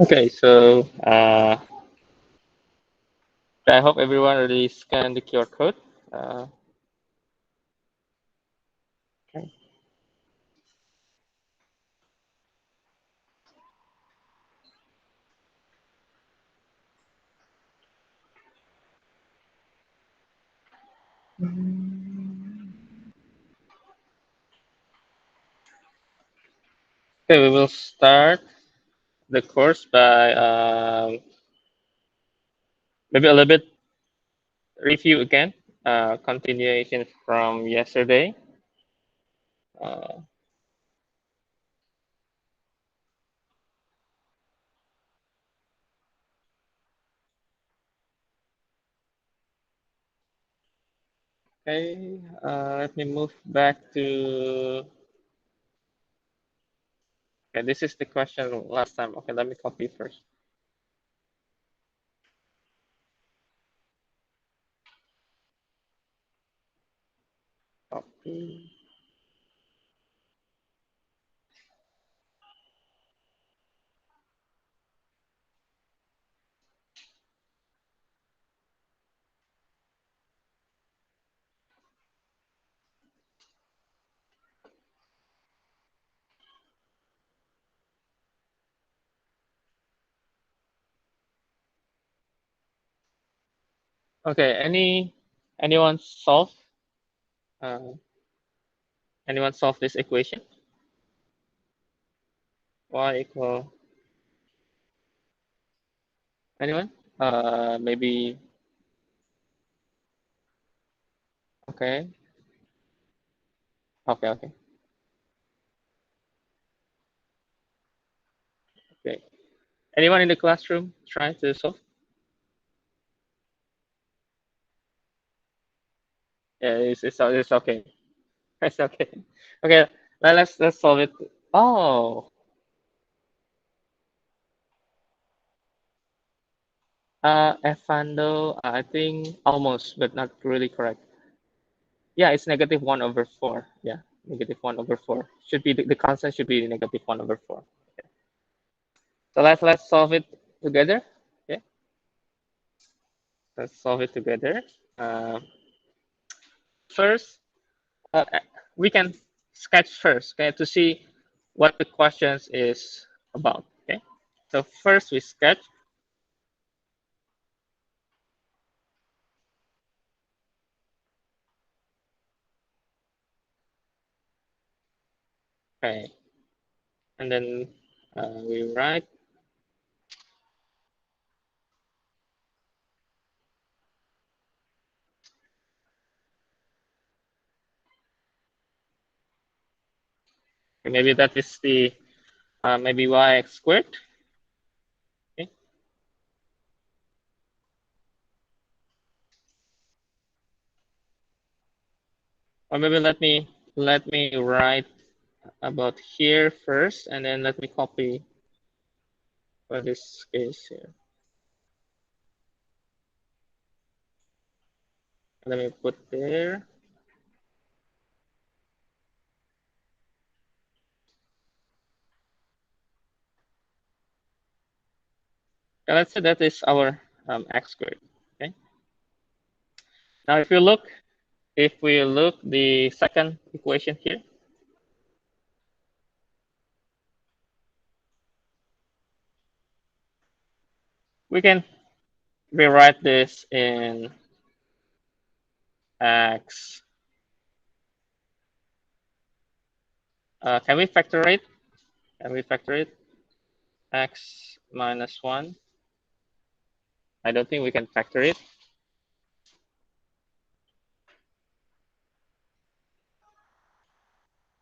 Okay, so I hope everyone already scanned the QR code. Okay. Okay, we will start the course by maybe a little bit review again, continuation from yesterday. Uh, okay, let me move back to. Okay, this is the question last time. Okay, let me copy first. Copy. Okay, anyone solve? Uh, anyone solve this equation? Y equal anyone? Maybe. Okay. Okay. Okay. Okay. Anyone in the classroom trying to solve? Yeah, it's okay. It's okay. Okay. Let's solve it. Oh. Efando, I think almost, but not really correct. Yeah, it's -1/4. Yeah, -1/4 should be the constant should be -1/4. So let's solve it together. Yeah, let's solve it together. First, uh, we can sketch first, okay, to see what the questions is about. Okay, so first we sketch. Okay, and then we write. Okay, maybe that is the maybe y(x squared). Okay, or maybe let me write about here first, and then let me copy for this case here. Let me put there. Okay, let's say that is our x squared. Okay. Now, if we look the second equation here, we can rewrite this in x. Can we factor it? Can we factor it? X minus 1. I don't think we can factor it.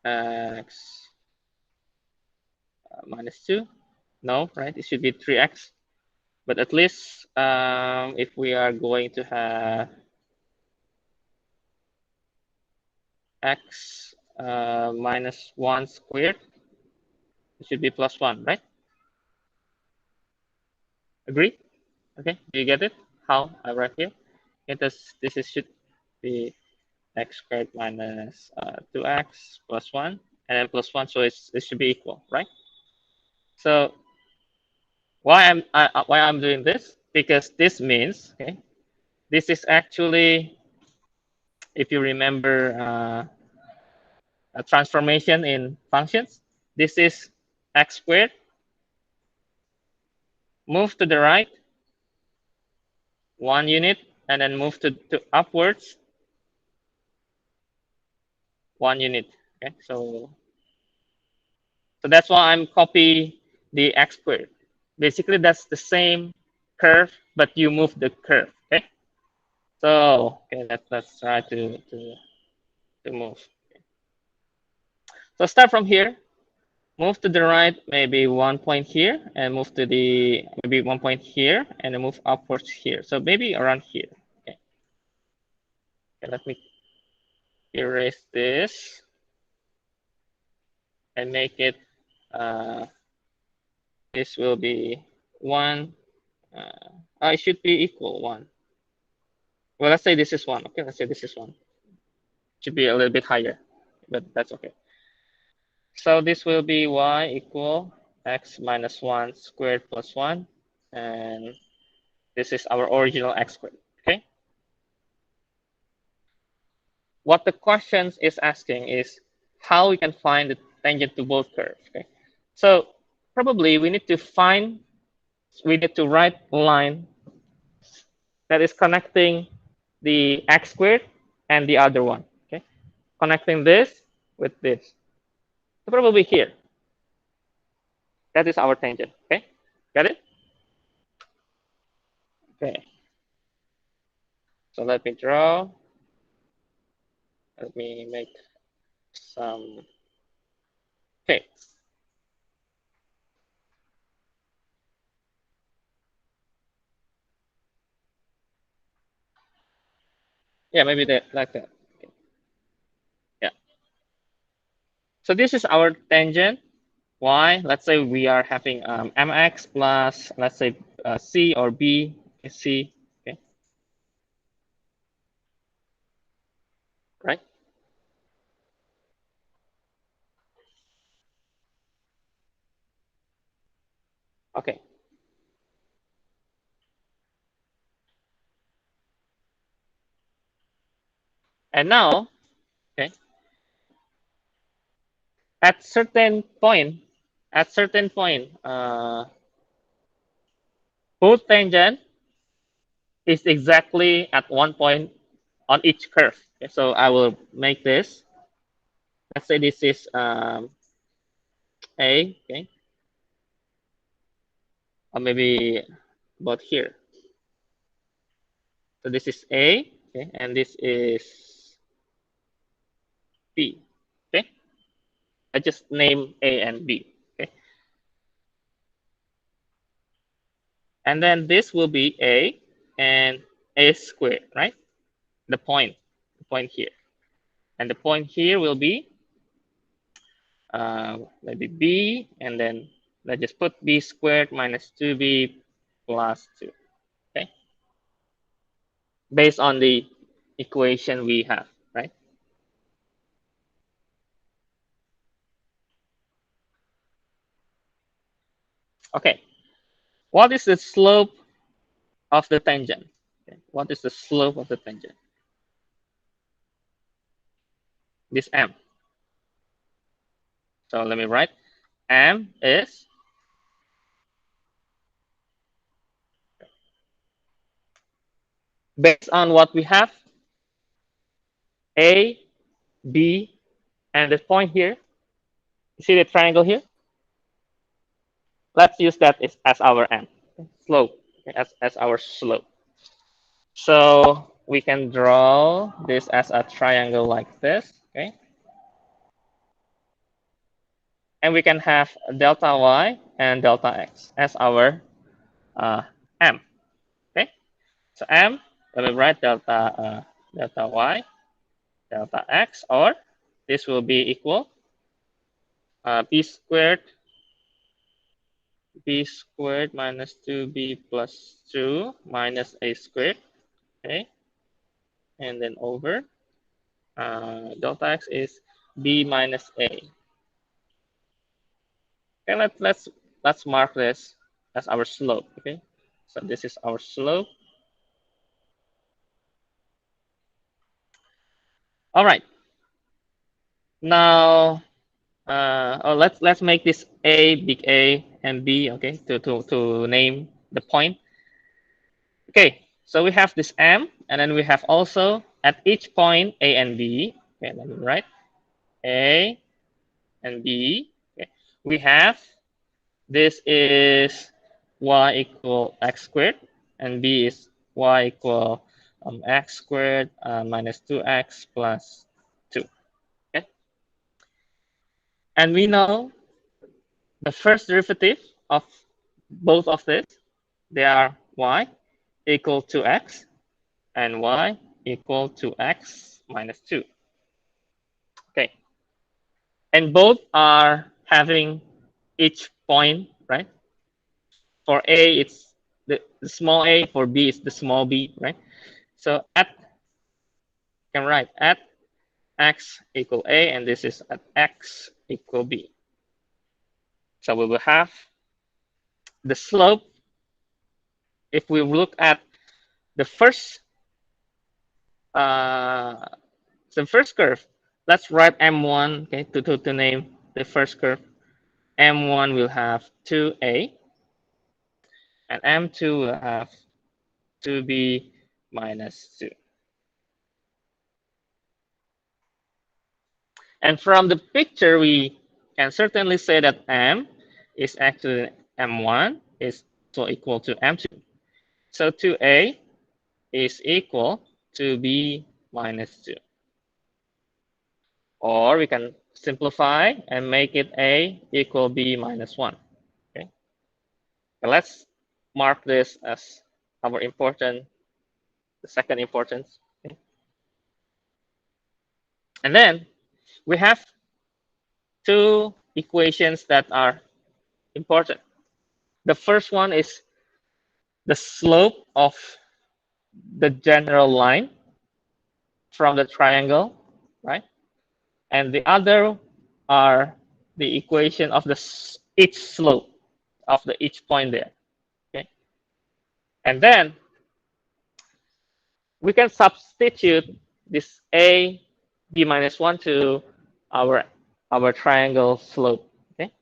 X minus 2. No, right? It should be 3x. But at least if we are going to have x minus 1 squared, it should be plus 1, right? Agree? Okay, do you get it? How I write here? This should be x squared minus 2x plus 1, and then plus 1, so it should be equal, right? So why I'm doing this? Because this means, okay, this is actually, if you remember a transformation in functions, this is x squared, move to the right 1 unit, and then move to upwards 1 unit. Okay, so that's why I'm copy the x squared. Basically, that's the same curve, but you move the curve. Okay, so okay, let's try to move. So start from here, move to the right, maybe 1 point here, and move to the maybe 1 point here, and then move upwards here. So maybe around here. Okay, okay, let me erase this and make it. This will be 1. It should be equal 1. Well, let's say this is 1. Okay, let's say this is 1. Should be a little bit higher, but that's okay. So this will be y equal x minus 1 squared plus 1. And this is our original x squared. Okay. What the question is asking is how we can find the tangent to both curves. Okay. So probably we need to write a line that is connecting the x squared and the other one. Okay. Connecting this with this. So probably here. That is our tangent. Okay. Got it? Okay. So let me draw. Let me make some. Okay. Yeah, maybe that like that. Okay. Yeah. So this is our tangent. Y. Let's say we are having mx plus, let's say c or b is c. Okay. Right. Okay. And now, okay, at certain point, both tangent is exactly at 1 point on each curve. Okay, so I will make this. Let's say this is A, okay, or maybe about here. So this is A, okay, and this is B. Okay, I just name A and B. Okay, and then this will be A and A squared, right? The point here, and the point here will be maybe b, and then let's just put b squared minus 2b plus 2, okay? Based on the equation we have, right? Okay, what is the slope of the tangent? Okay. What is the slope of the tangent? This m. So let me write. M is based on what we have, A, B, and the point here. You see the triangle here? Let's use that as our m, slope, okay, as our slope. So we can draw this as a triangle like this, okay? And we can have delta y and delta x as our m, okay? So m, let me write delta y, delta x, or this will be equal b squared minus 2b plus 2 minus a squared, okay? And then over delta x is b minus a. Okay, let's mark this as our slope. Okay, so this is our slope. All right. Now, let's make this A, big A, and B. Okay, to name the point. Okay, so we have this M, and then we have also at each point A and B. Okay, let me write A and B. Okay, we have this is y equal x squared, and B is y equal x squared minus 2x plus 2. Okay, and we know the first derivative of both of this, they are y equal to x and y equal to x minus 2. Okay, and both are having each point, right? For A, it's the small a, for B, it's the small b, right? So at, you can write at x equal A, and this is at x equal B. So we will have the slope. If we look at the first uh, curve, let's write M1, okay, to name the first curve. M1 will have 2A, and M2 will have 2B minus 2. And from the picture, we can certainly say that M is actually M1 is so equal to M2. So 2A is equal to B minus 2. Or we can simplify and make it A equal B minus 1. Okay. And let's mark this as our important, the second importance. Okay. And then we have two equations that are important. The first one is the slope of the general line from the triangle, right? And the other are the equation of the each slope of the each point there. Okay, and then we can substitute this a b minus 1 to our triangle slope. Okay,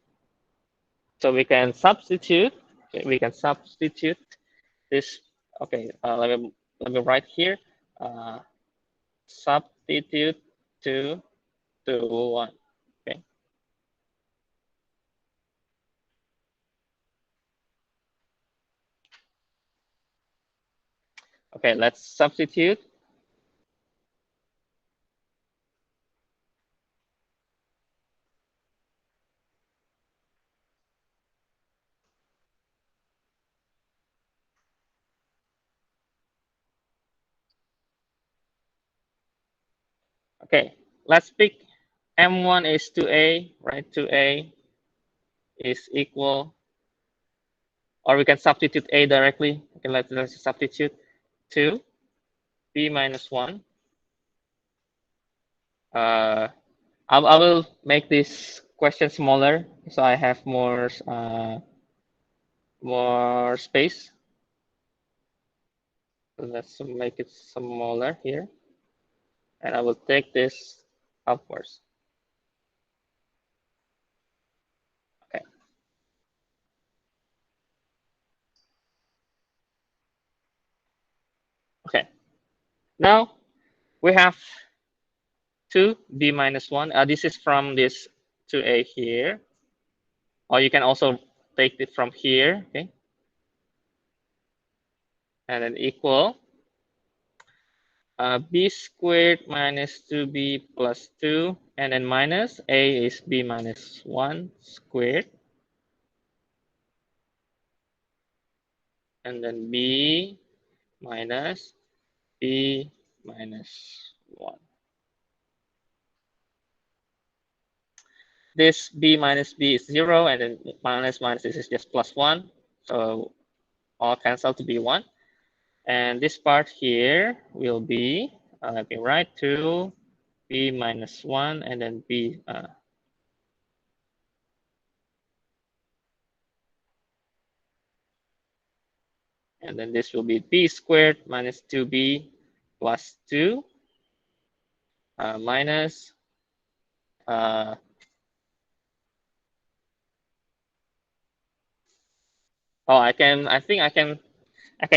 so we can substitute. Okay, we can substitute this. Okay, let me write here. Uh, Substitute 2 to 1. Okay. Okay, let's substitute. Okay, let's pick M1 is 2A, right? 2A is equal, or we can substitute A directly. Okay, let's substitute 2, B minus 1. I will make this question smaller so I have more space. So let's make it smaller here. And I will take this upwards. Okay. Okay. Now we have 2b minus 1. This is from this 2a here. Or you can also take it from here. Okay. And then equal b squared minus 2b plus 2. And then minus a is b minus 1 squared. And then b minus b minus 1. This b minus b is 0, and then minus this is just plus 1. So all cancel to be 1. And this part here will be, let me write 2 b minus 1, and then b. And then this will be b squared minus 2b plus 2 minus oh, I think I can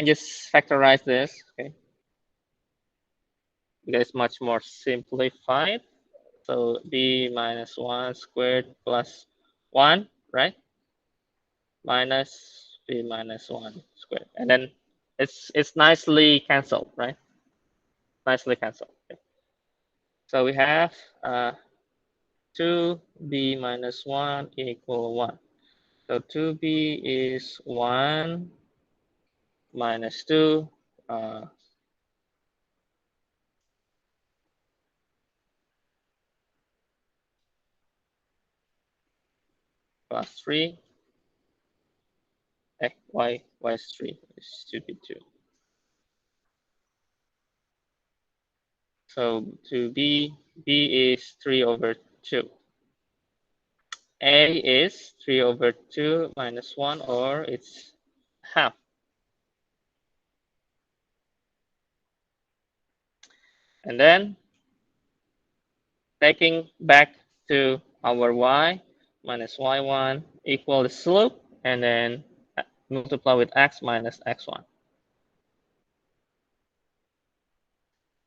just factorize this, okay? Because it's much more simplified. So b minus 1 squared plus 1, right? Minus b minus 1 squared. And then it's nicely canceled, right? Nicely canceled. Okay. So we have 2b minus 1 equal 1. So 2b is 1 minus 2 plus 3 x y is 3. It should be 2. So 2b, b is 3 over 2. A is 3 over 2 minus 1, or it's half. And then taking back to our y minus y1 equal the slope, and then multiply with x minus x1.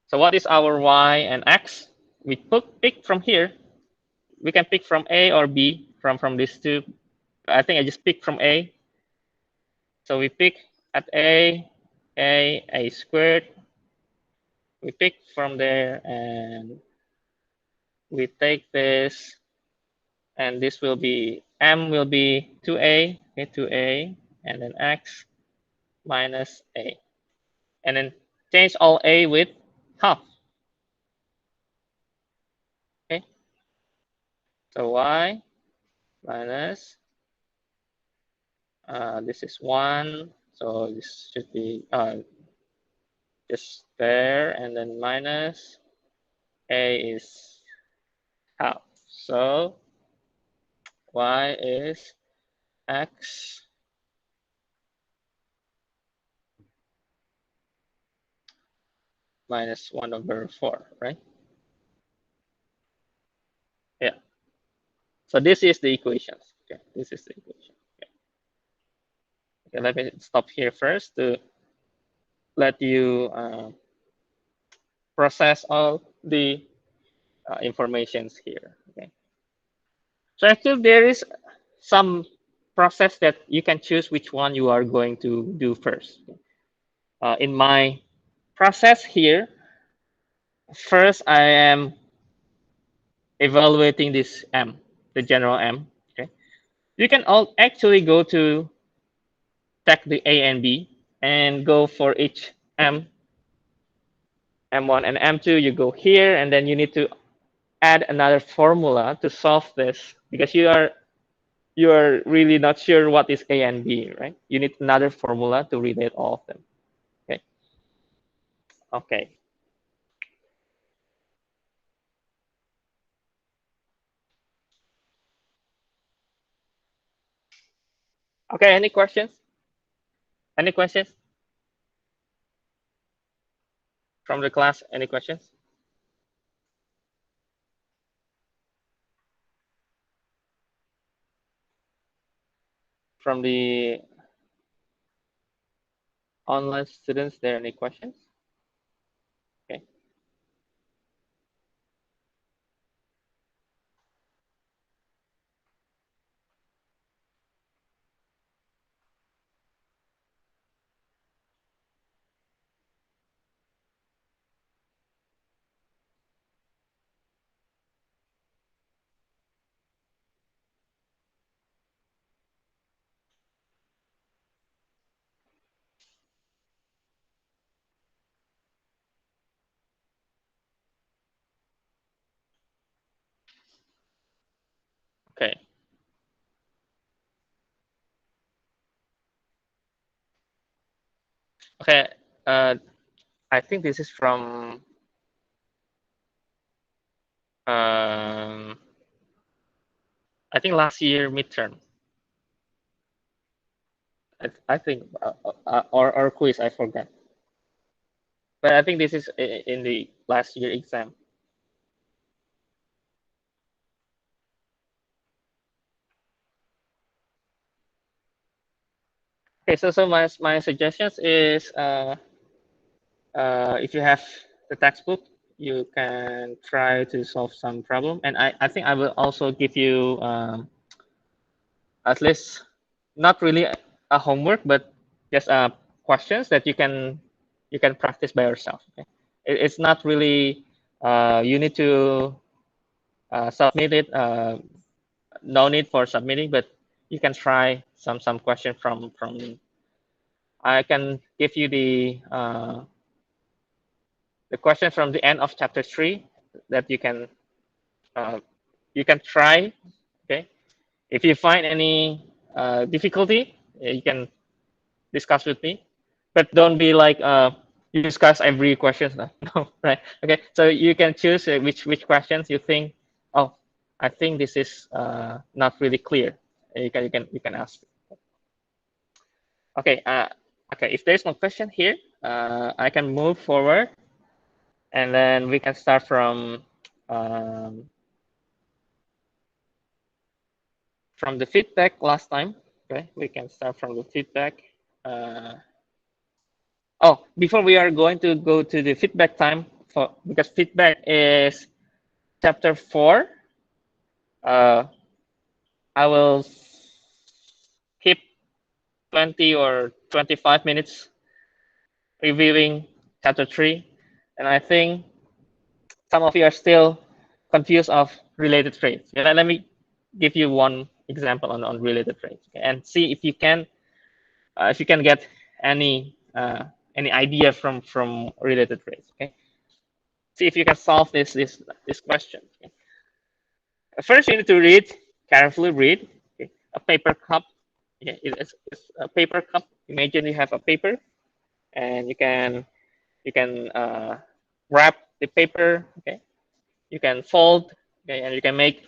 So what is our y and x? We pick from here. We can pick from A or B from these two. I think I just pick from A. So we pick at A squared. We pick from there, and we take this, and this will be, m will be 2a, okay, 2a, and then x minus a. And then change all a with half. Okay, so y minus, this is 1, so this should be just there, and then minus a is half. So y is x minus 1 over 4, right? Yeah. So this is the equations. Okay, this is the equation. Okay. Okay, let me stop here first to let you process all the informations here. Okay. So actually, there is some process that you can choose which one you are going to do first. In my process here, first I am evaluating this m, the general m. Okay. You can all actually go to take the a and b and go for each m, m1 and m2. You go here, and then you need to add another formula to solve this, because you are really not sure what is a and b, right? You need another formula to relate all of them. Okay. Okay. Okay. Any questions? Any questions from the class? Any questions from the online students? There any questions? Okay. Okay. Okay. Uh, I think this is from I think last year midterm. I think or quiz, I forgot. But I think this is in the last year exam. Okay, so my suggestions is if you have the textbook, you can try to solve some problem. And I think I will also give you at least not really a homework, but just questions that you can practice by yourself. Okay? It's not really you need to submit it. No need for submitting, but you can try some question from. I can give you the question from the end of chapter 3 that uh, you can try. Okay, if you find any difficulty, you can discuss with me, but don't be like you discuss every question. No, right? Okay, so you can choose which questions you think. Oh, I think this is not really clear. You can ask. Okay. Okay. If there's no question here, I can move forward, and then we can start um, from the feedback last time. Okay, we can start from the feedback. Uh, oh, before we are going to go to the feedback time, for because feedback is chapter 4. Uh, I will keep 20 or 25 minutes reviewing chapter 3, and I think some of you are still confused of related traits. Yeah, let me give you one example on related traits, okay, and see if you can get any idea from related traits. Okay, see if you can solve this question. Okay. First, you need to read carefully. Read, okay, a paper cup. Okay, it's a paper cup. Imagine you have a paper, and you can wrap the paper. Okay, you can fold. Okay, and you can make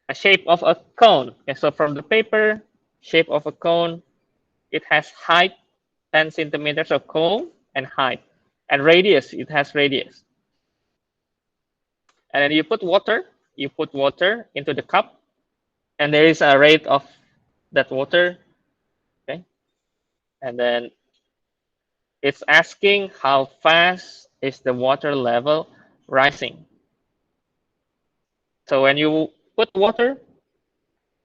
a shape of a cone. Okay, so from the paper, shape of a cone, it has height 10 centimeters of cone and height, and radius, it has radius. And then you put water into the cup, and there is a rate of that water. Okay, and then it's asking how fast is the water level rising. So when you put water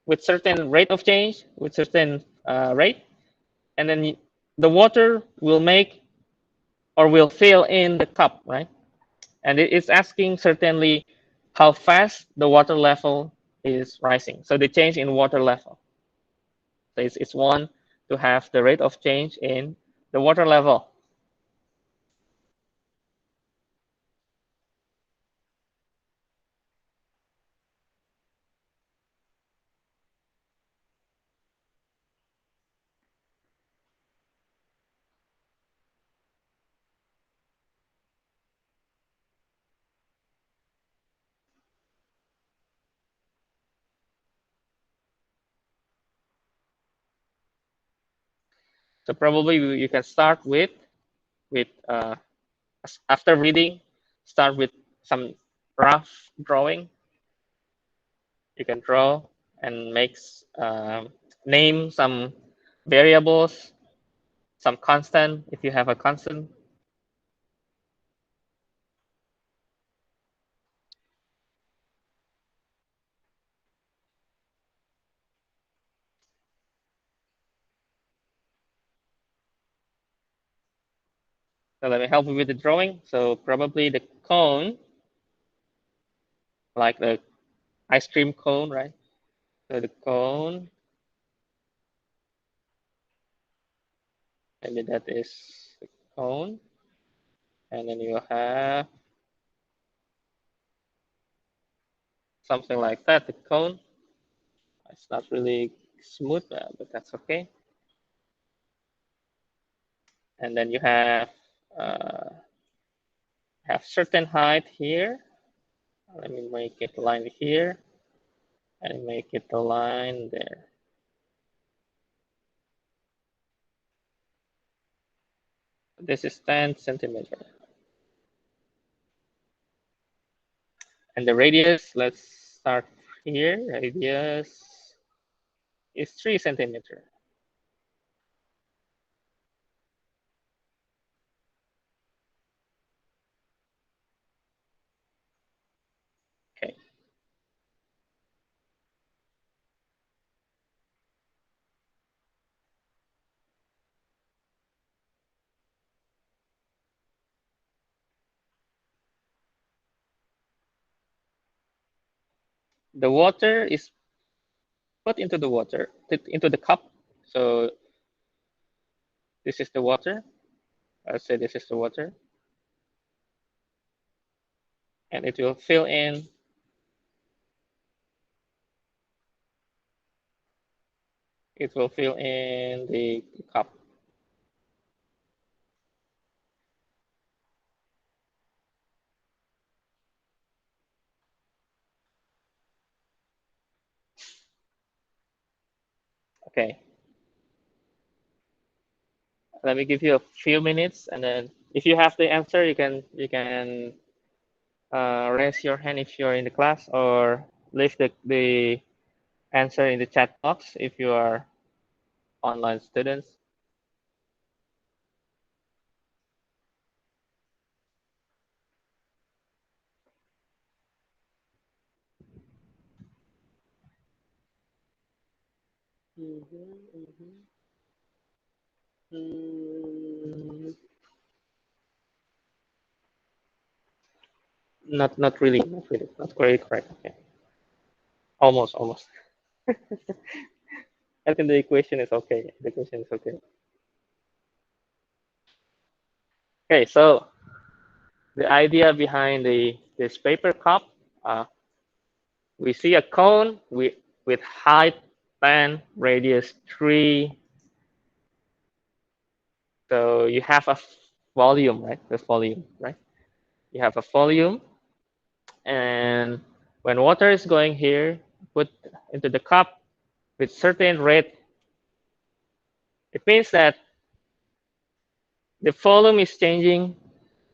with certain rate of change, with certain rate, and then the water will make or will fill in the cup, right? And it's asking certainly how fast the water level is rising. So the change in water level. So it's one to have the rate of change in the water level. So probably you can start with after reading, start with some rough drawing. You can draw and name some variables, some constant if you have a constant. So let me help you with the drawing. So probably the cone, like the ice cream cone, right? So the cone, maybe that is the cone. And then you have something like that, the cone. It's not really smooth, but that's okay. And then you have certain height here. Let me make it a line here and make it a line there. This is 10 centimeter. And the radius, let's start here. Radius is 3 centimeter. Okay. The water is put into the water, into the cup. So this is the water. Let's say this is the water. And it will fill in. It will fill in the cup. Okay. Let me give you a few minutes, and then if you have the answer, you can raise your hand if you're in the class, or leave the answer in the chat box if you are online students. Not really, not really, not very correct. Okay. Almost. I think the equation is okay. The equation is okay. Okay, so the idea behind this paper cup, uh, we see a cone with height 10, radius 3. So you have a volume, right? The volume, right? You have a volume, and when water is going here, put into the cup with certain rate, it means that the volume is changing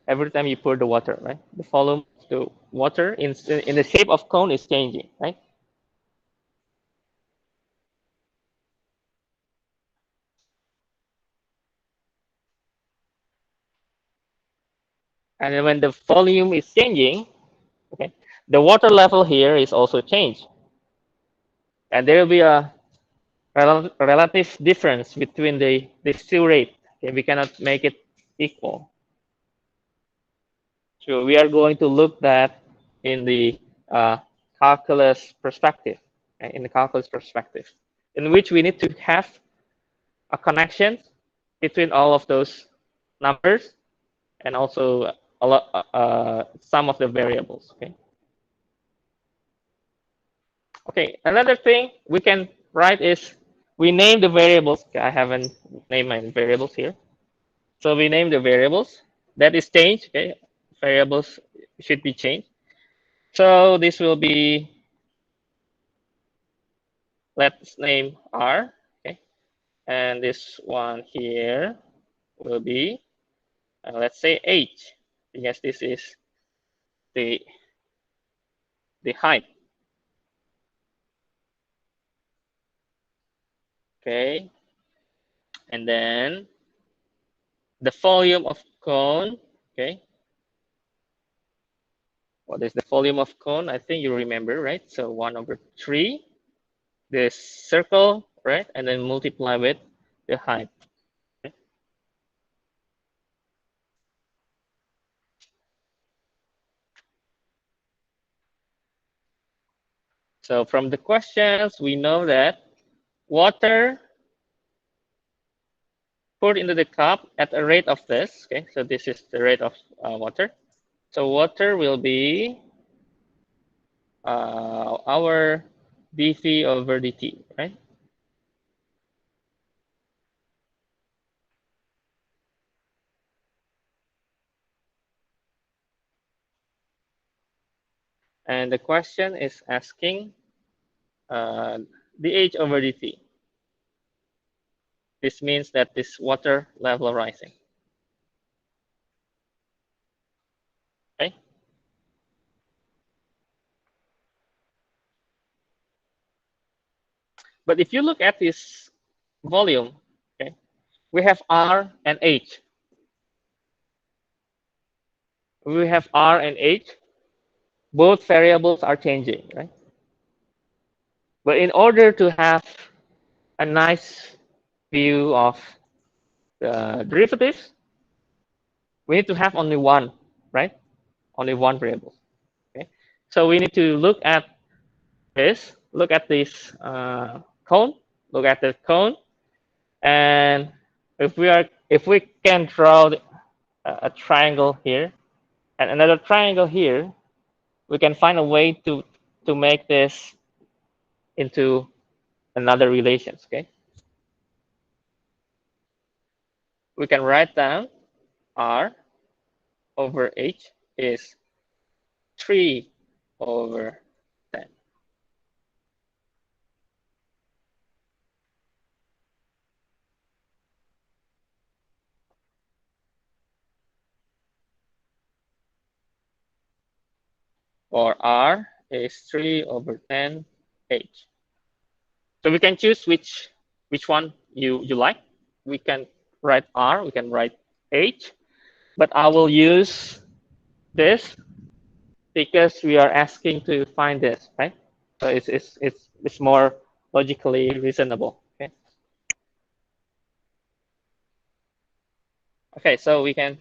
every time you pour the water, right? The volume of the water in the shape of cone is changing, right? And then when the volume is changing, okay, the water level here is also changed, and there will be a relative difference between these two rates. Okay, we cannot make it equal. So we are going to look that in the uh, calculus perspective, okay, in the calculus perspective, in which we need to have a connection between all of those numbers and also a lot, some of the variables. Okay. Okay. Another thing we can write is we name the variables. Okay, I haven't named my variables here. So we name the variables. That is changed. Okay. Variables should be changed. So this will be, let's name R. Okay. And this one here will be, let's say H, because this is the height. Okay. And then the volume of cone. Okay. What is the volume of cone? I think you remember, right? So 1/3, this circle, right? And then multiply with the height. Okay? So from the questions, we know that water poured into the cup at a rate of this. Okay, so this is the rate of water. So water will be our dV/dt, right? And the question is asking dH/dt. This means that this water level rising. But if you look at this volume, okay, we have R and H. We have R and H. Both variables are changing, right? But in order to have a nice view of the derivatives, we need to have only one, right? Only one variable. Okay. So we need to look at this, look at this cone, look at the cone, and if we can draw a triangle here and another triangle here, we can find a way to make this into another relations. Okay. We can write down R over H is 3 over 10. Or R is 3 over 10 H. So we can choose which one you like. We can write R, we can write H, but I will use this because we are asking to find this, right? So it's more logically reasonable. Okay. Okay, so we can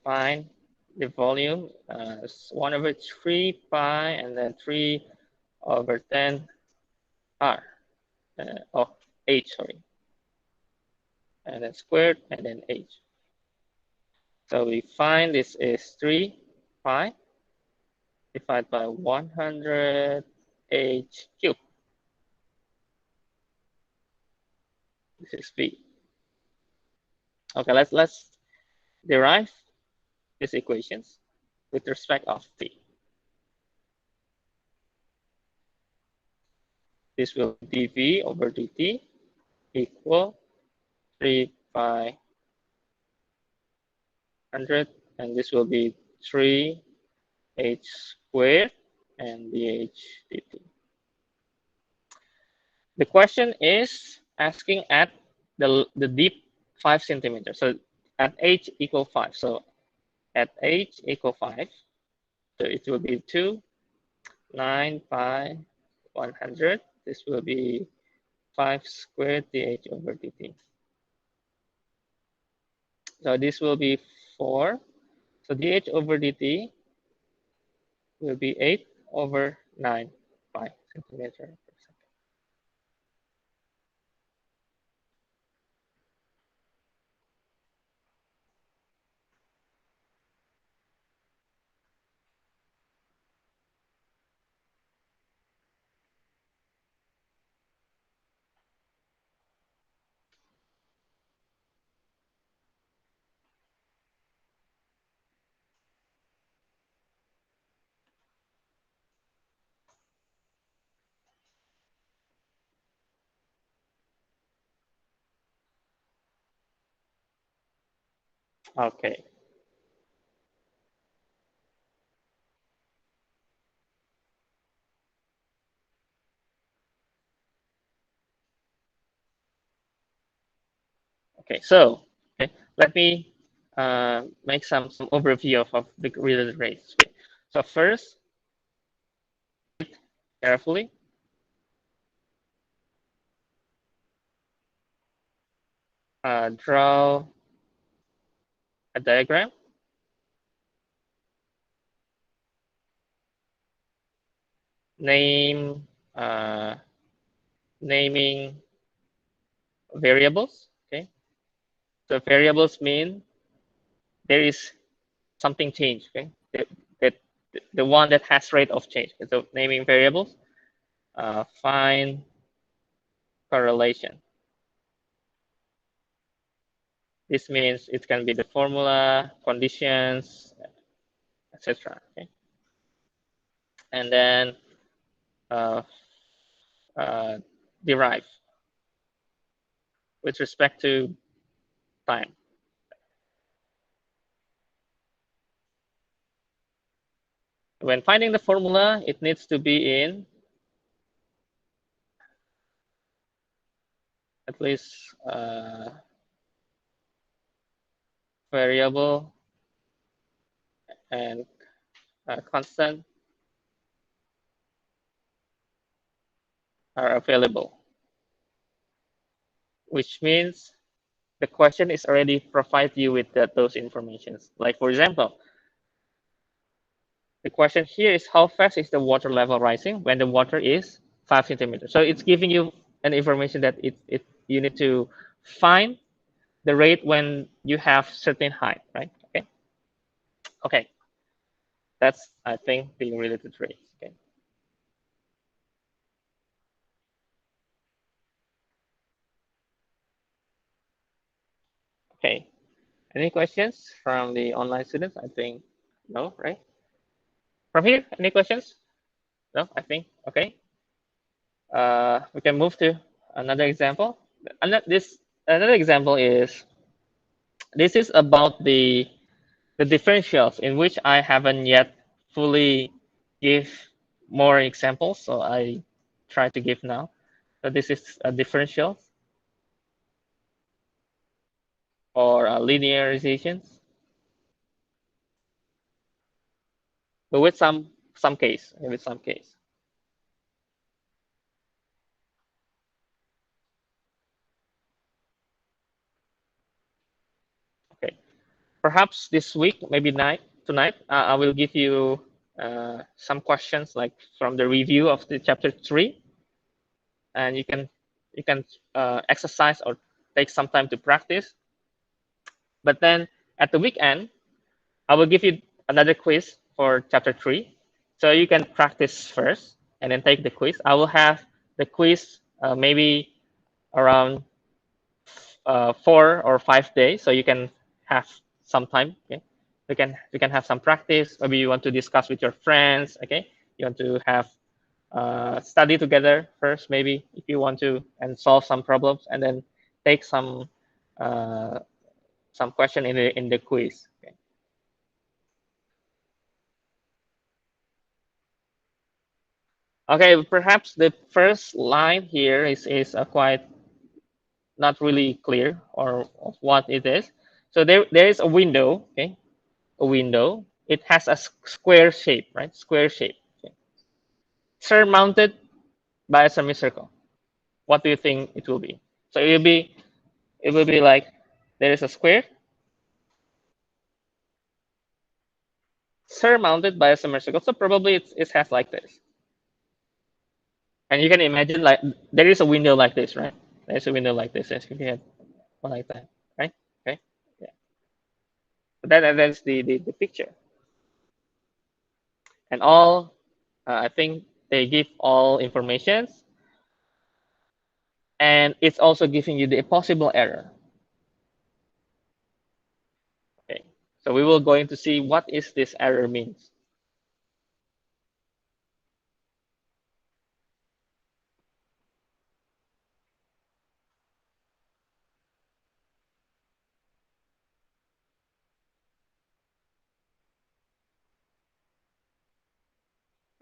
find the volume 1 over 3 pi and then 3 over 10 R. Oh, H, sorry. And then squared and then H. So we find this is 3 pi divided by 100 H cubed. This is V. Okay, let's derive these equations with respect of V. This will be dV over dt equal 3 pi 100, and this will be 3 H squared and dH dt. The question is asking at the deep 5 centimeters. So at H equal 5. So at H equal 5, so it will be 2, 9 pi 100. This will be 5 squared dH over dt. So this will be 4. So dH over dt will be 8 over 9 pi centimeter per second. Okay. Okay, so let me make some overview of the related rates. Okay. So first, carefully, draw a diagram. Name naming variables. Okay, so variables mean there is something change. Okay, that the one that has rate of change. Okay? So naming variables. Find correlation. This means it can be the formula, conditions, etc. Okay, and then uh, derive with respect to time. When finding the formula, it needs to be in at least variable and constant are available, which means the question is already provide you with those informations. Like for example, the question here is how fast is the water level rising when the water is 5 centimeters. So it's giving you an information that you need to find the rate when you have certain height, right? Okay. Okay. That's I think the related rates. Okay. Okay. Any questions from the online students? I think no, right? From here, any questions? No, I think okay. We can move to another example. Another example is this is about the differentials in which I haven't yet fully give more examples, so I try to give now. So this is a differential or a linearizations, but with some case, with some case. Okay, perhaps this week, maybe tonight, I will give you some questions like from the review of the chapter 3, and you can exercise or take some time to practice. But then at the weekend, I will give you another quiz for chapter 3. So you can practice first and then take the quiz. I will have the quiz maybe around 4 or 5 days, so you can have some time. Okay, you can have some practice. Maybe you want to discuss with your friends. Okay, you want to have study together first, maybe if you want to, and solve some problems, and then take uh, some question in the quiz. Okay. Okay, perhaps the first line here is quite not really clear or of what it is. So there is a window, okay, a window. It has a square shape, right? Square shape, okay. Surmounted by a semicircle. What do you think it will be? So it will be like there is a square surmounted by a semicircle. So probably it has like this, and you can imagine like there is a window like this, right? There's a window like this, and you can one like that, right? Okay. Yeah. That's the picture. And all I think they give all informations, and it's also giving you the possible error. Okay. So we will going to see what is this error means.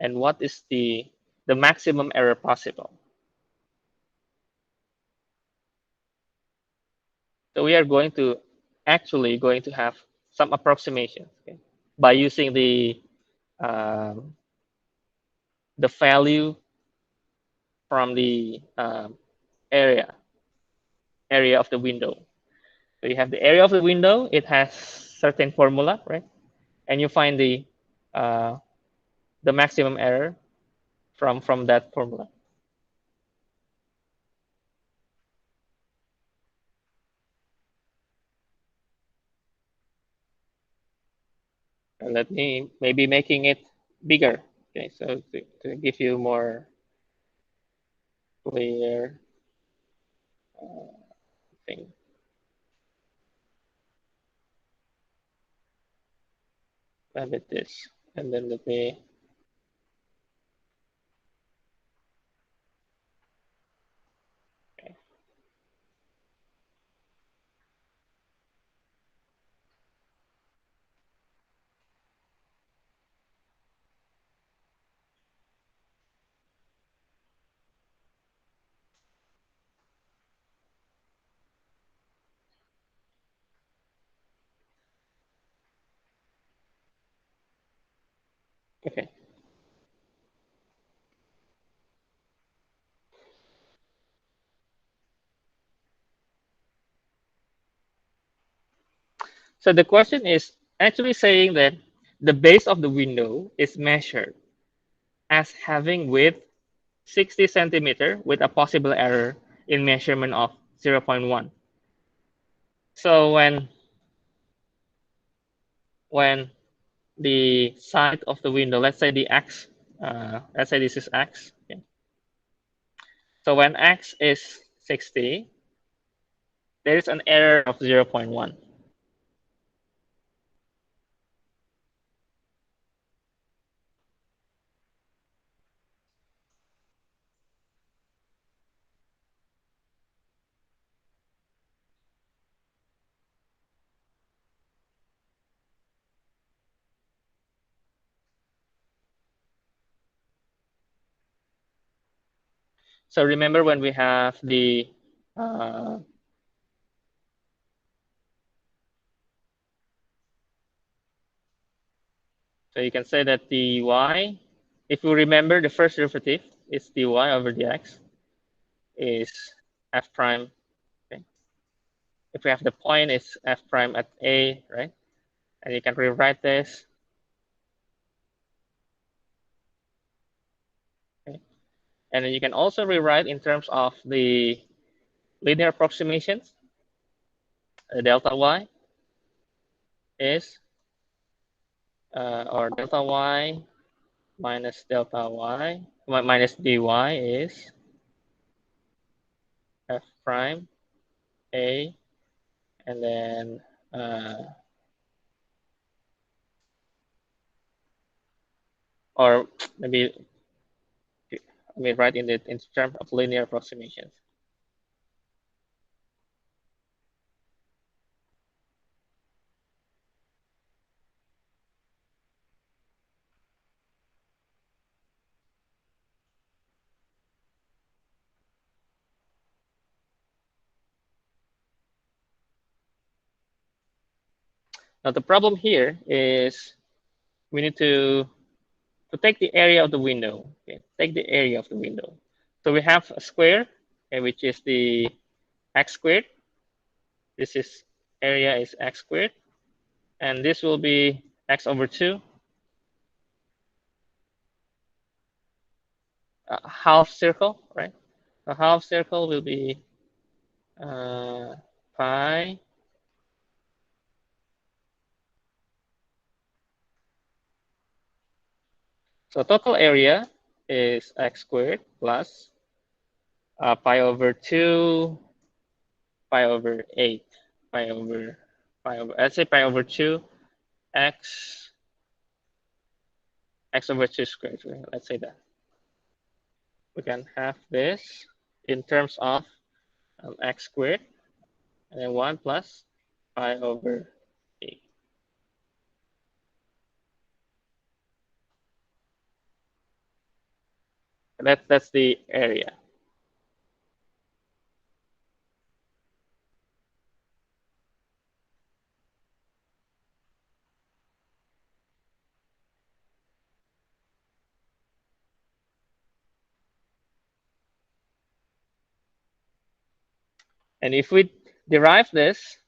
And what is the maximum error possible. So we are going to have some approximations, okay, by using um, the value from the area of the window. So you have the area of the window. It has certain formula, right? And you find uh, the maximum error from that formula. And let me maybe making it bigger. Okay, so to give you more clear thing. Have it this, and then let me. Okay. Okay. So the question is actually saying that the base of the window is measured as having width 60 centimeter with a possible error in measurement of 0.1. So when the side of the window, let's say the x, let's say this is x. Okay. So when x is 60, there is an error of 0.1. So remember when we have the so you can say that dy, if you remember the first derivative is dy over dx is f prime. Okay. If we have the point, it's f prime at a, right? And you can rewrite this. Okay. And then you can also rewrite in terms of the linear approximations. Delta y is, or delta y minus delta y minus dy is f prime a, and then or maybe I mean write in terms of linear approximations. Now the problem here is we need to take the area of the window. Okay, take the area of the window. So we have a square, okay, which is the x squared. This is area is x squared, and this will be x over 2. A half circle, right? A half circle will be pi. So total area is x squared plus pi over 2, pi over 8, pi over, let's say pi over 2, x, x over 2 squared. Let's say that. We can have this in terms of x squared, and then 1 plus pi over 8. That's the area. And if we derive this,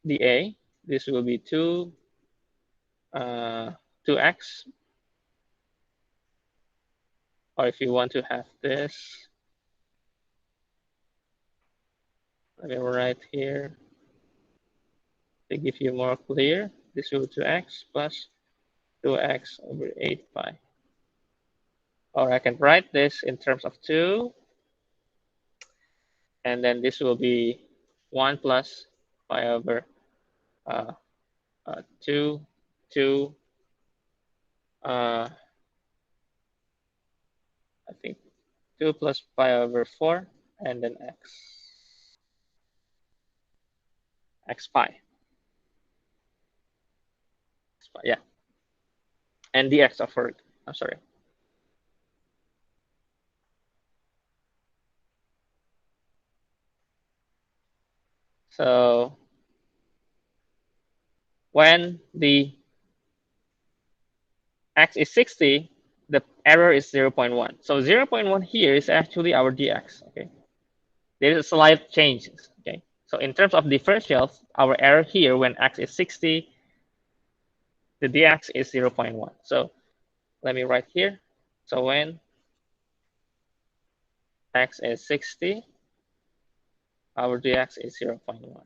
dA, this will be 2x. Or if you want to have this, let me write here to give you more clear. This will be 2x plus 2x over 8 pi. Or I can write this in terms of 2, and then this will be 1 plus pi over 2, 2, I think 2 plus pi over 4, and then x pi. Yeah, and dx of work. I'm sorry. So when the x is 60, the error is 0.1. So 0.1 here is actually our dx. Okay, there is a slight change. Okay, so in terms of differentials, our error here when x is 60, the dx is 0.1. So let me write here. So when x is 60, our dx is 0.1.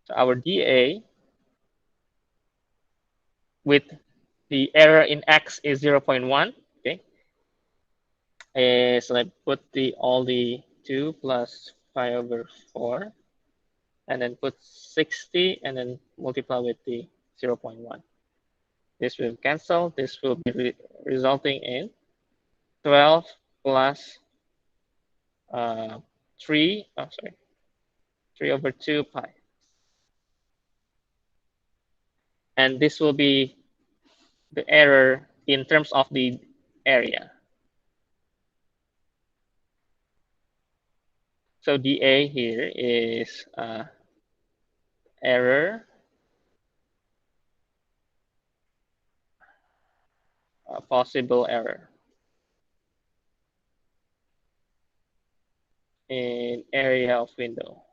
So our dA with the error in x is 0.1. Okay, is like put the all the 2 plus pi over 4, and then put 60 and then multiply with the 0.1. This will cancel. This will be resulting in 12 plus 3, oh, sorry, 3 over 2 pi. And this will be the error in terms of the area. So dA here is error, possible error in area of window.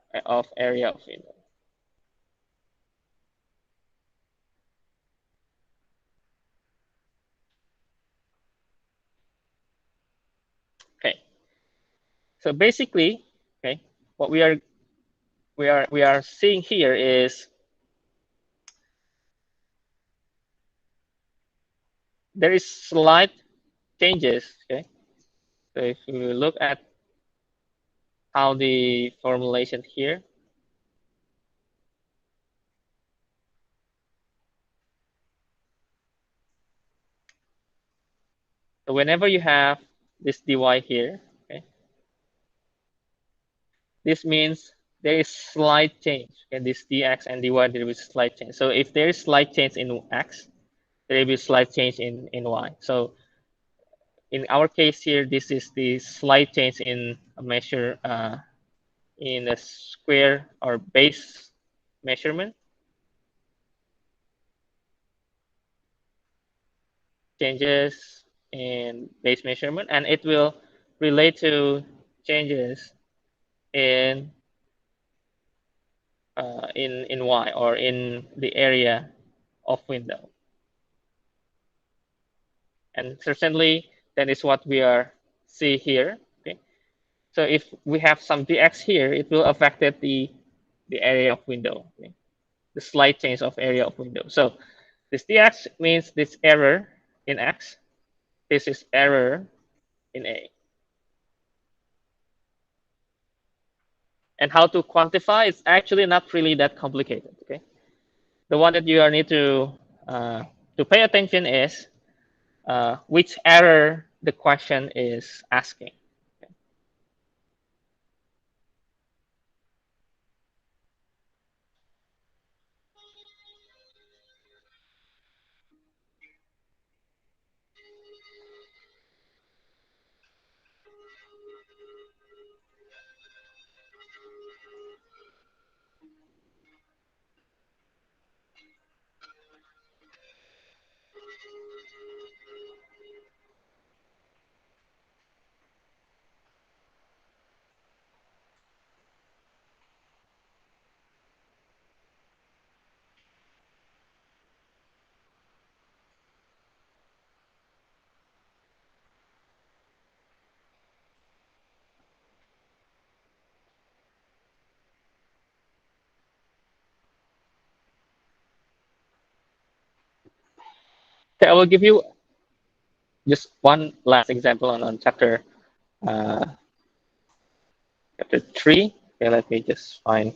Okay. So basically, okay, what we are seeing here is there is slight changes. Okay. So if you look at how the formulation here, so whenever you have this dy here, okay, this means there is slight change. Okay, this dx and dy, there is slight change. So if there is slight change in x, there will be slight change in y. So in our case here, this is the slight change in a measure in a square or base measurement. Changes in base measurement, and it will relate to changes in in y, or in the area of window. And certainly that is what we are see here. Okay, so if we have some dx here, it will affect the area of window. Okay? The slight change of area of window. So this dx means this error in x. This is error in a. And how to quantify, it's actually not really that complicated. Okay, the one that you are need to pay attention is which error the question is asking. Okay, I will give you just one last example on uh, chapter 3. Okay, let me just find.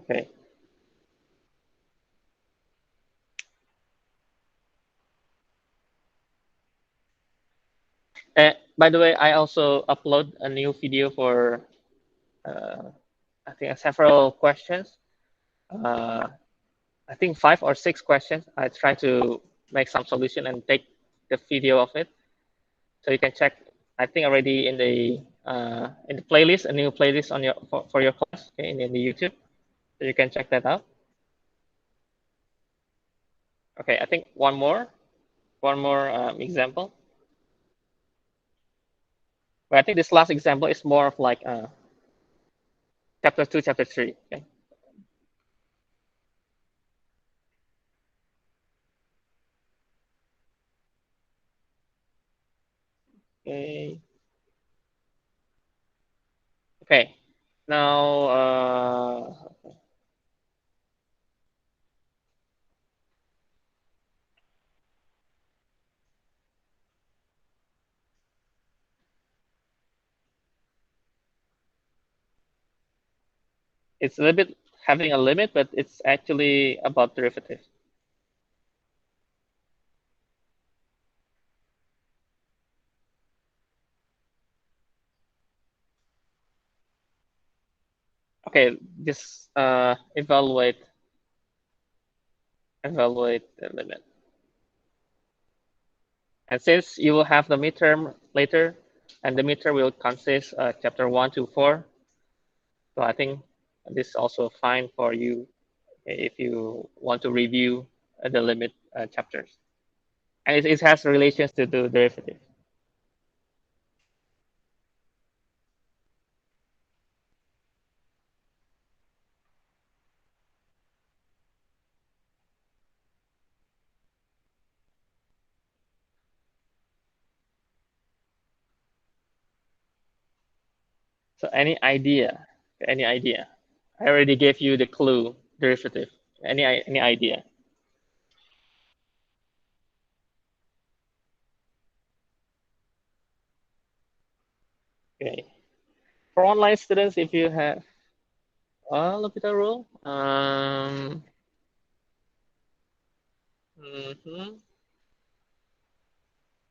Okay, By the way, I also upload a new video for I think several questions. Uh, I think 5 or 6 questions. I try to make some solution and take the video of it, so you can check. I think already in the playlist, a new playlist on your for your class, okay, in the YouTube, so you can check that out. Okay, I think one more example. But I think this last example is more of like chapter 2, chapter 3. Okay. Okay. Okay. Now, it's a little bit having a limit, but it's actually about derivative. Okay, just evaluate the limit. And since you will have the midterm later, and the midterm will consist chapter 1 to 4, so I think this is also fine for you if you want to review the limit chapters. And it has relations to the derivative. So any idea? Any idea? I already gave you the clue, derivative. Any idea? Okay. For online students, if you have L'Hopital rule, mhm,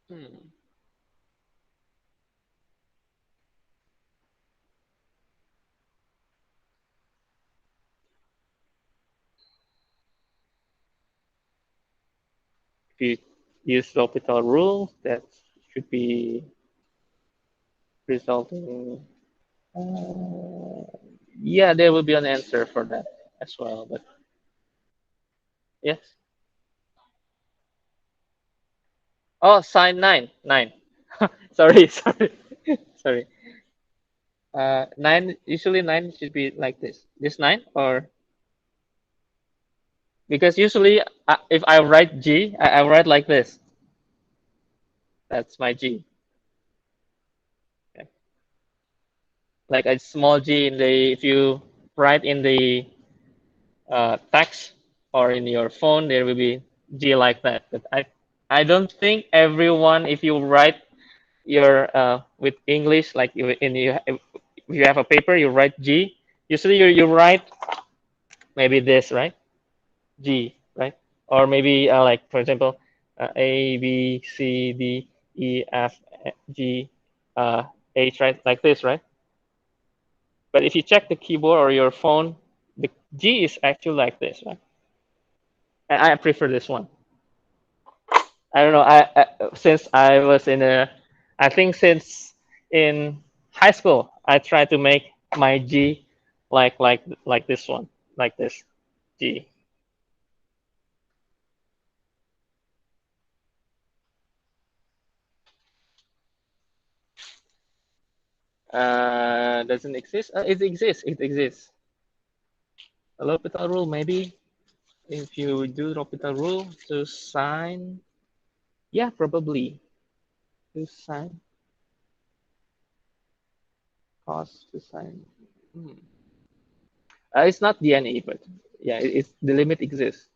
hmm. If you use L'Hopital rule, that should be resulting. Yeah, there will be an answer for that as well. But yes. Oh, sign 9, 9. Sorry, sorry, sorry. 9, usually 9 should be like this. This 9, or because usually if I write G, I write like this. That's my G. Okay. Like a small G in the, if you write in the text or in your phone, there will be G like that. But I don't think everyone, if you write your with English, like if you have a paper, you write G. Usually you write maybe this, right? G, right? Or maybe like for example, A B C D E F G H, right? Like this, right? But if you check the keyboard or your phone, the G is actually like this, right? And I prefer this one. I don't know. Since I was in a, I think since in high school, I tried to make my G like this one, like this G. Doesn't exist. It exists. It exists. A L'Hopital rule, maybe if you do L'Hopital rule to sign, yeah, probably to sign cos to sign. Hmm. It's not DNA, but yeah, it's the limit exists.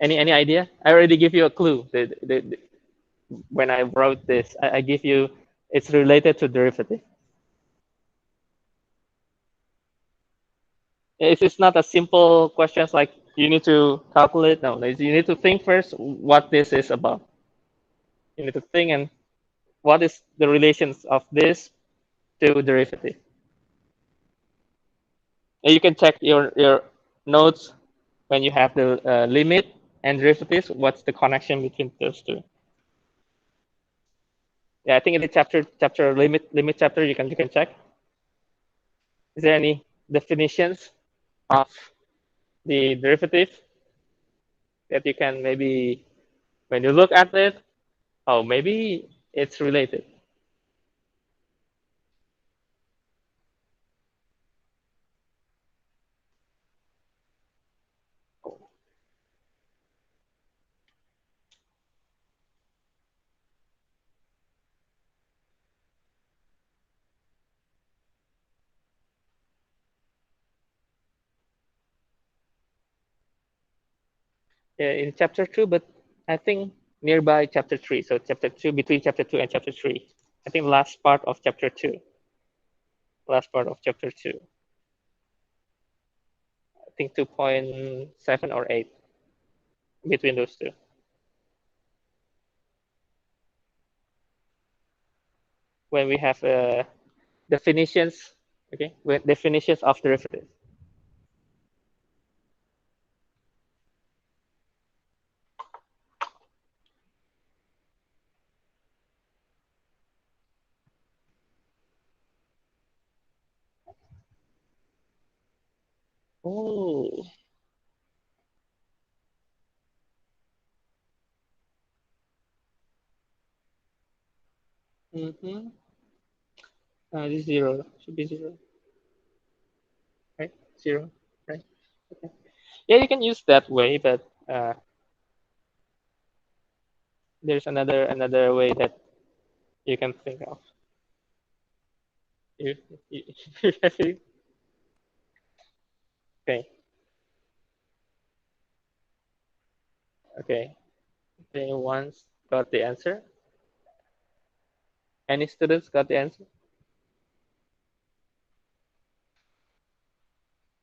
Any idea? I already give you a clue. When I wrote this, I give you it's related to derivative. It's not a simple questions like You need to calculate. No, you need to think first what this is about. You need to think and what is the relations of this to derivative. And you can check your notes when you have the limit and derivatives. What's the connection between those two? Yeah, I think in the chapter limit chapter you can check. Is there any definitions of the derivative that you can maybe when you look at it, oh maybe it's related. In chapter 2, but I think nearby chapter 3. So chapter 2, between chapter 2 and chapter 3. I think last part of chapter 2. Last part of chapter 2. I think 2.7 or 8 between those two. When we have definitions, okay, with definitions of derivatives. Oh. Mm-hmm. This is 0. Should be 0. Right? 0. Right? Okay. Yeah, you can use that way, but there's another way that you can think of. You, you, okay. Okay. Once got the answer. Any students got the answer?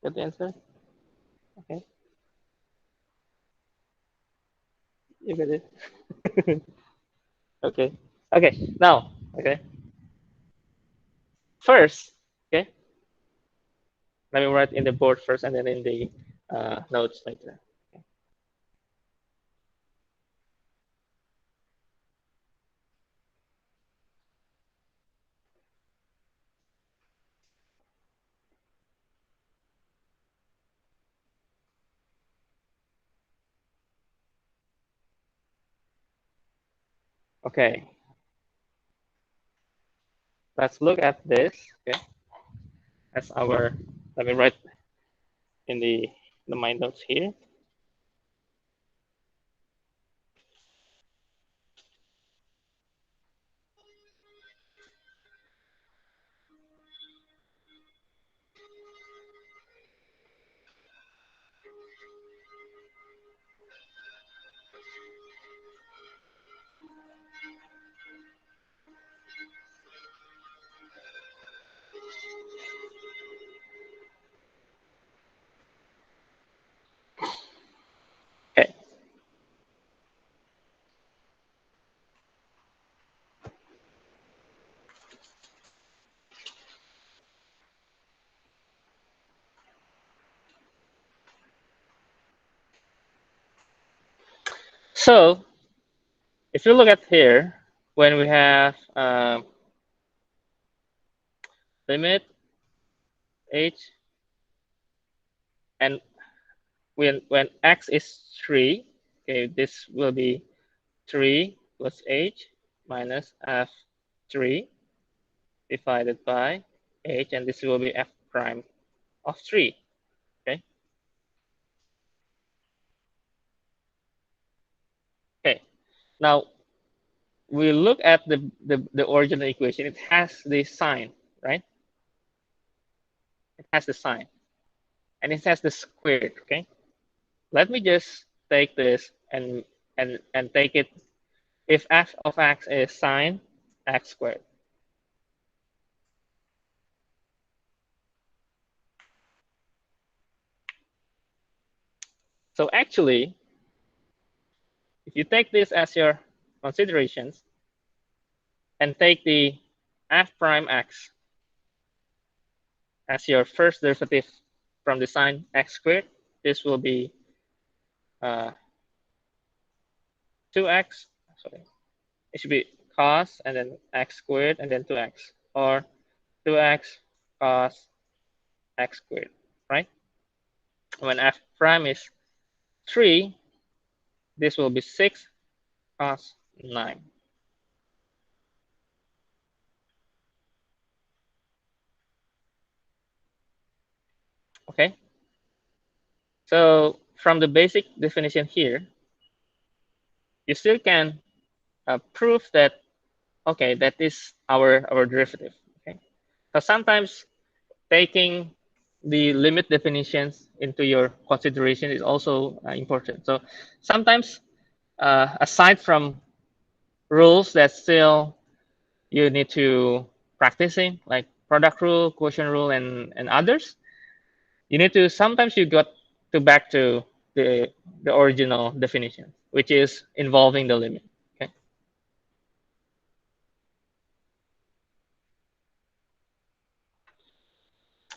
Got the answer? Okay. You got it. Okay. Okay. Now, okay. First, okay. Let me write in the board first and then in the notes later. Okay. Let's look at this. Okay. That's our. Let me write in the my notes here. Okay. So if you look at here, when we have limit h and when x is 3, okay, this will be 3 plus h minus f3 divided by h, and this will be f prime of 3. Okay. Okay. Now we look at the original equation. It has the sign, right? It has the sign, and it has the squared. Okay. Let me just take this and take it. If f of x is sine x squared, So actually, if you take this as your considerations and take the f prime x as your first derivative from the sign x squared, this will be 2x. Sorry, it should be cos and then x squared and then 2x, or 2x cos x squared, right? When f prime is 3, this will be 6 cos 9. Okay, so from the basic definition here, you still can prove that, okay, that is our derivative. Okay, so sometimes taking the limit definitions into your consideration is also important. So sometimes, aside from rules that still you need to practicing, like product rule, quotient rule, and others, you need to sometimes you got to back to the original definition, which is involving the limit. Okay.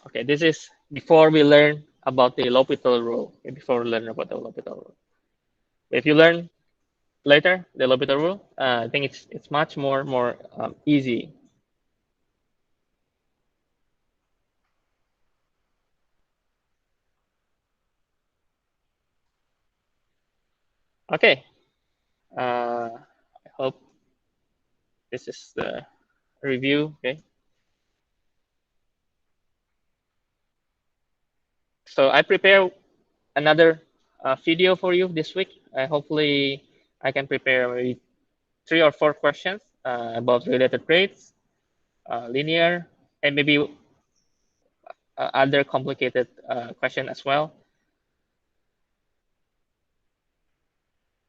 Okay. This is before we learn about the L'Hopital rule. Okay, before we learn about the L'Hopital rule. If you learn later the L'Hopital rule, I think it's much more easy. Okay. I hope this is the review. Okay. So I prepare another video for you this week. Hopefully, I can prepare maybe 3 or 4 questions about related rates, linear, and maybe other complicated question as well,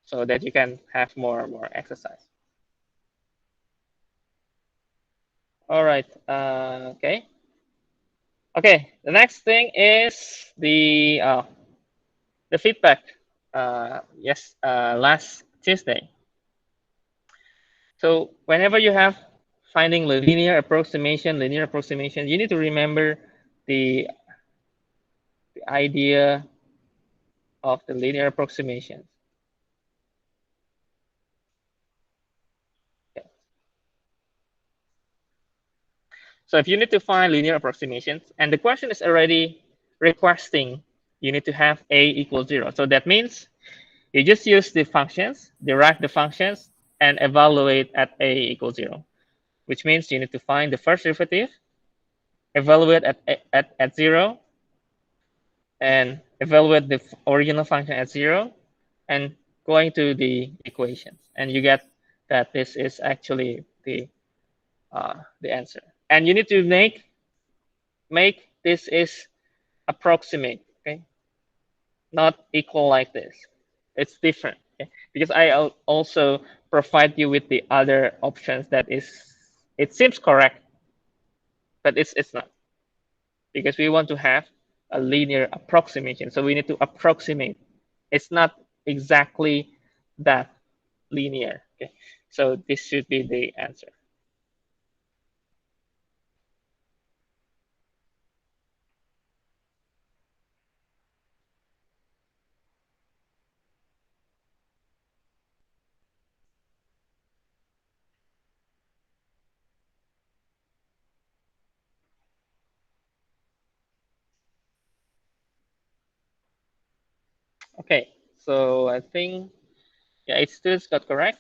so that you can have more exercise. All right. Okay. Okay. The next thing is the feedback. Yes. Last Tuesday. So whenever you have finding linear approximation, you need to remember the, the idea of the linear approximation. Okay. So if you need to find linear approximations, and the question is already requesting you need to have a equals 0. So that means you just use the functions, derive the functions, and evaluate at a equals 0, which means you need to find the first derivative, evaluate at 0, and evaluate the original function at 0, and going to the equations. And you get that this is actually the answer. And you need to make this is approximate, okay? Not equal like this. It's different, okay? Because I also provide you with the other options that is, it seems correct, but it's not, because we want to have a linear approximation. So we need to approximate. It's not exactly that linear, okay? So this should be the answer. Okay, so I think, yeah, it still got correct.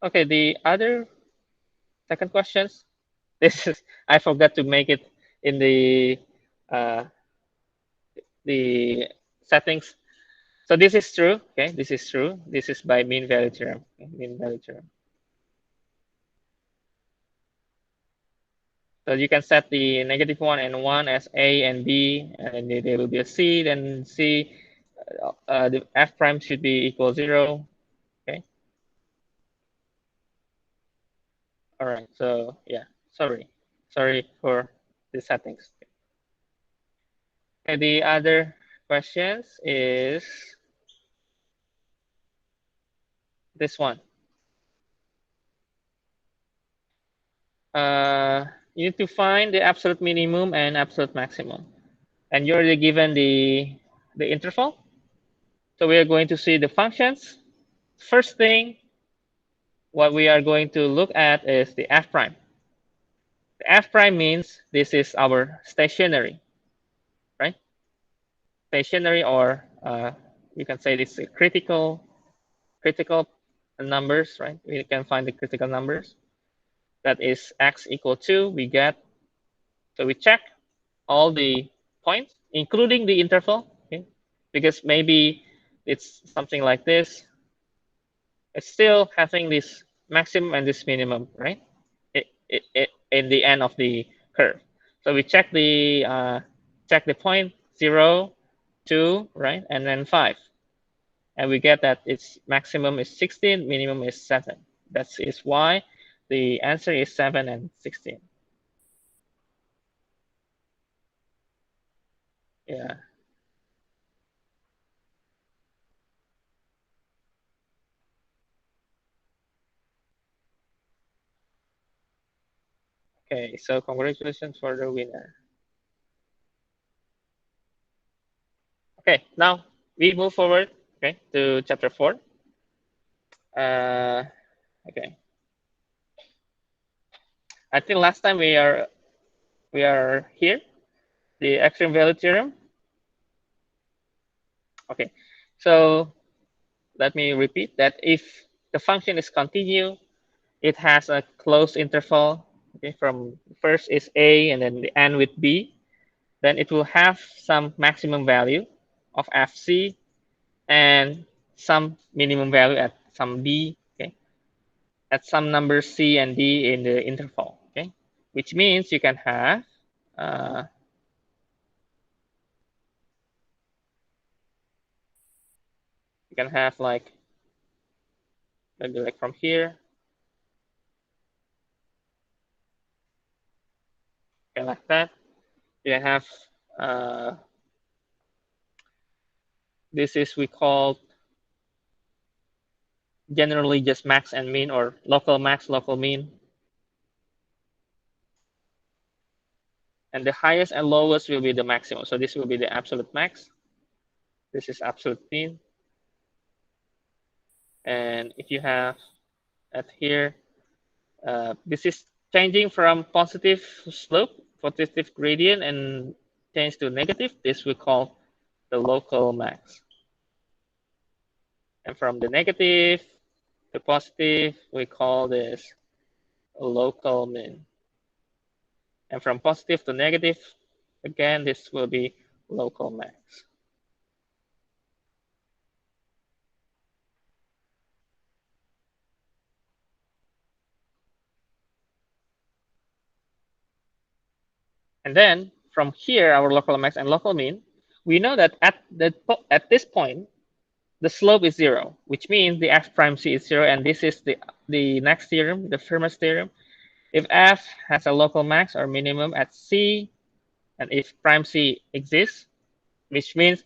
Okay, the other second questions, this is, I forgot to make it in uh, the settings. So this is true. Okay, this is true. This is by mean value theorem. Okay, mean value theorem. So you can set the -1 and 1 as A and B, and there will be a C. Then C, the f prime should be equal 0. Okay. All right. So yeah, sorry. Sorry for the settings. Okay, the other questions is this one. You need to find the absolute minimum and absolute maximum. And you're already given the interval. So we are going to see the functions. First thing, what we are going to look at is the f prime. The f prime means this is our stationary, right? Stationary, or you can say this is critical numbers, right? We can find the critical numbers. That is x equal to, we get, so we check all the points, including the interval, okay? Because maybe it's something like this. It's still having this maximum and this minimum, right? In the end of the curve. So we check the point 0, 2, right? And then 5. And we get that its maximum is 16, minimum is 7. That is why the answer is 7 and 16. Yeah. Okay, so congratulations for the winner. Okay, now we move forward, okay, to chapter 4. Okay. I think last time we are here, the extreme value theorem. Okay, so let me repeat that if the function is continuous, it has a closed interval. Okay, from first is a and then the end with b, then it will have some maximum value of fc and some minimum value at some d. Okay, at some number c and d in the interval. Okay, which means you can have like maybe like from here, okay, like that. You can have this is we call generally just max and mean, or local max, local mean. And the highest and lowest will be the maximum. So this will be the absolute max. This is absolute mean. And if you have at here, this is changing from positive slope, positive gradient, and change to negative. This we call the local max. And from the negative to positive, we call this local min. And from positive to negative, again, this will be local max. And then from here, our local max and local mean, we know that at this point, the slope is 0, which means the f prime c is 0. And this is the next theorem, the Fermat's theorem. If f has a local max or minimum at c, and if prime c exists, which means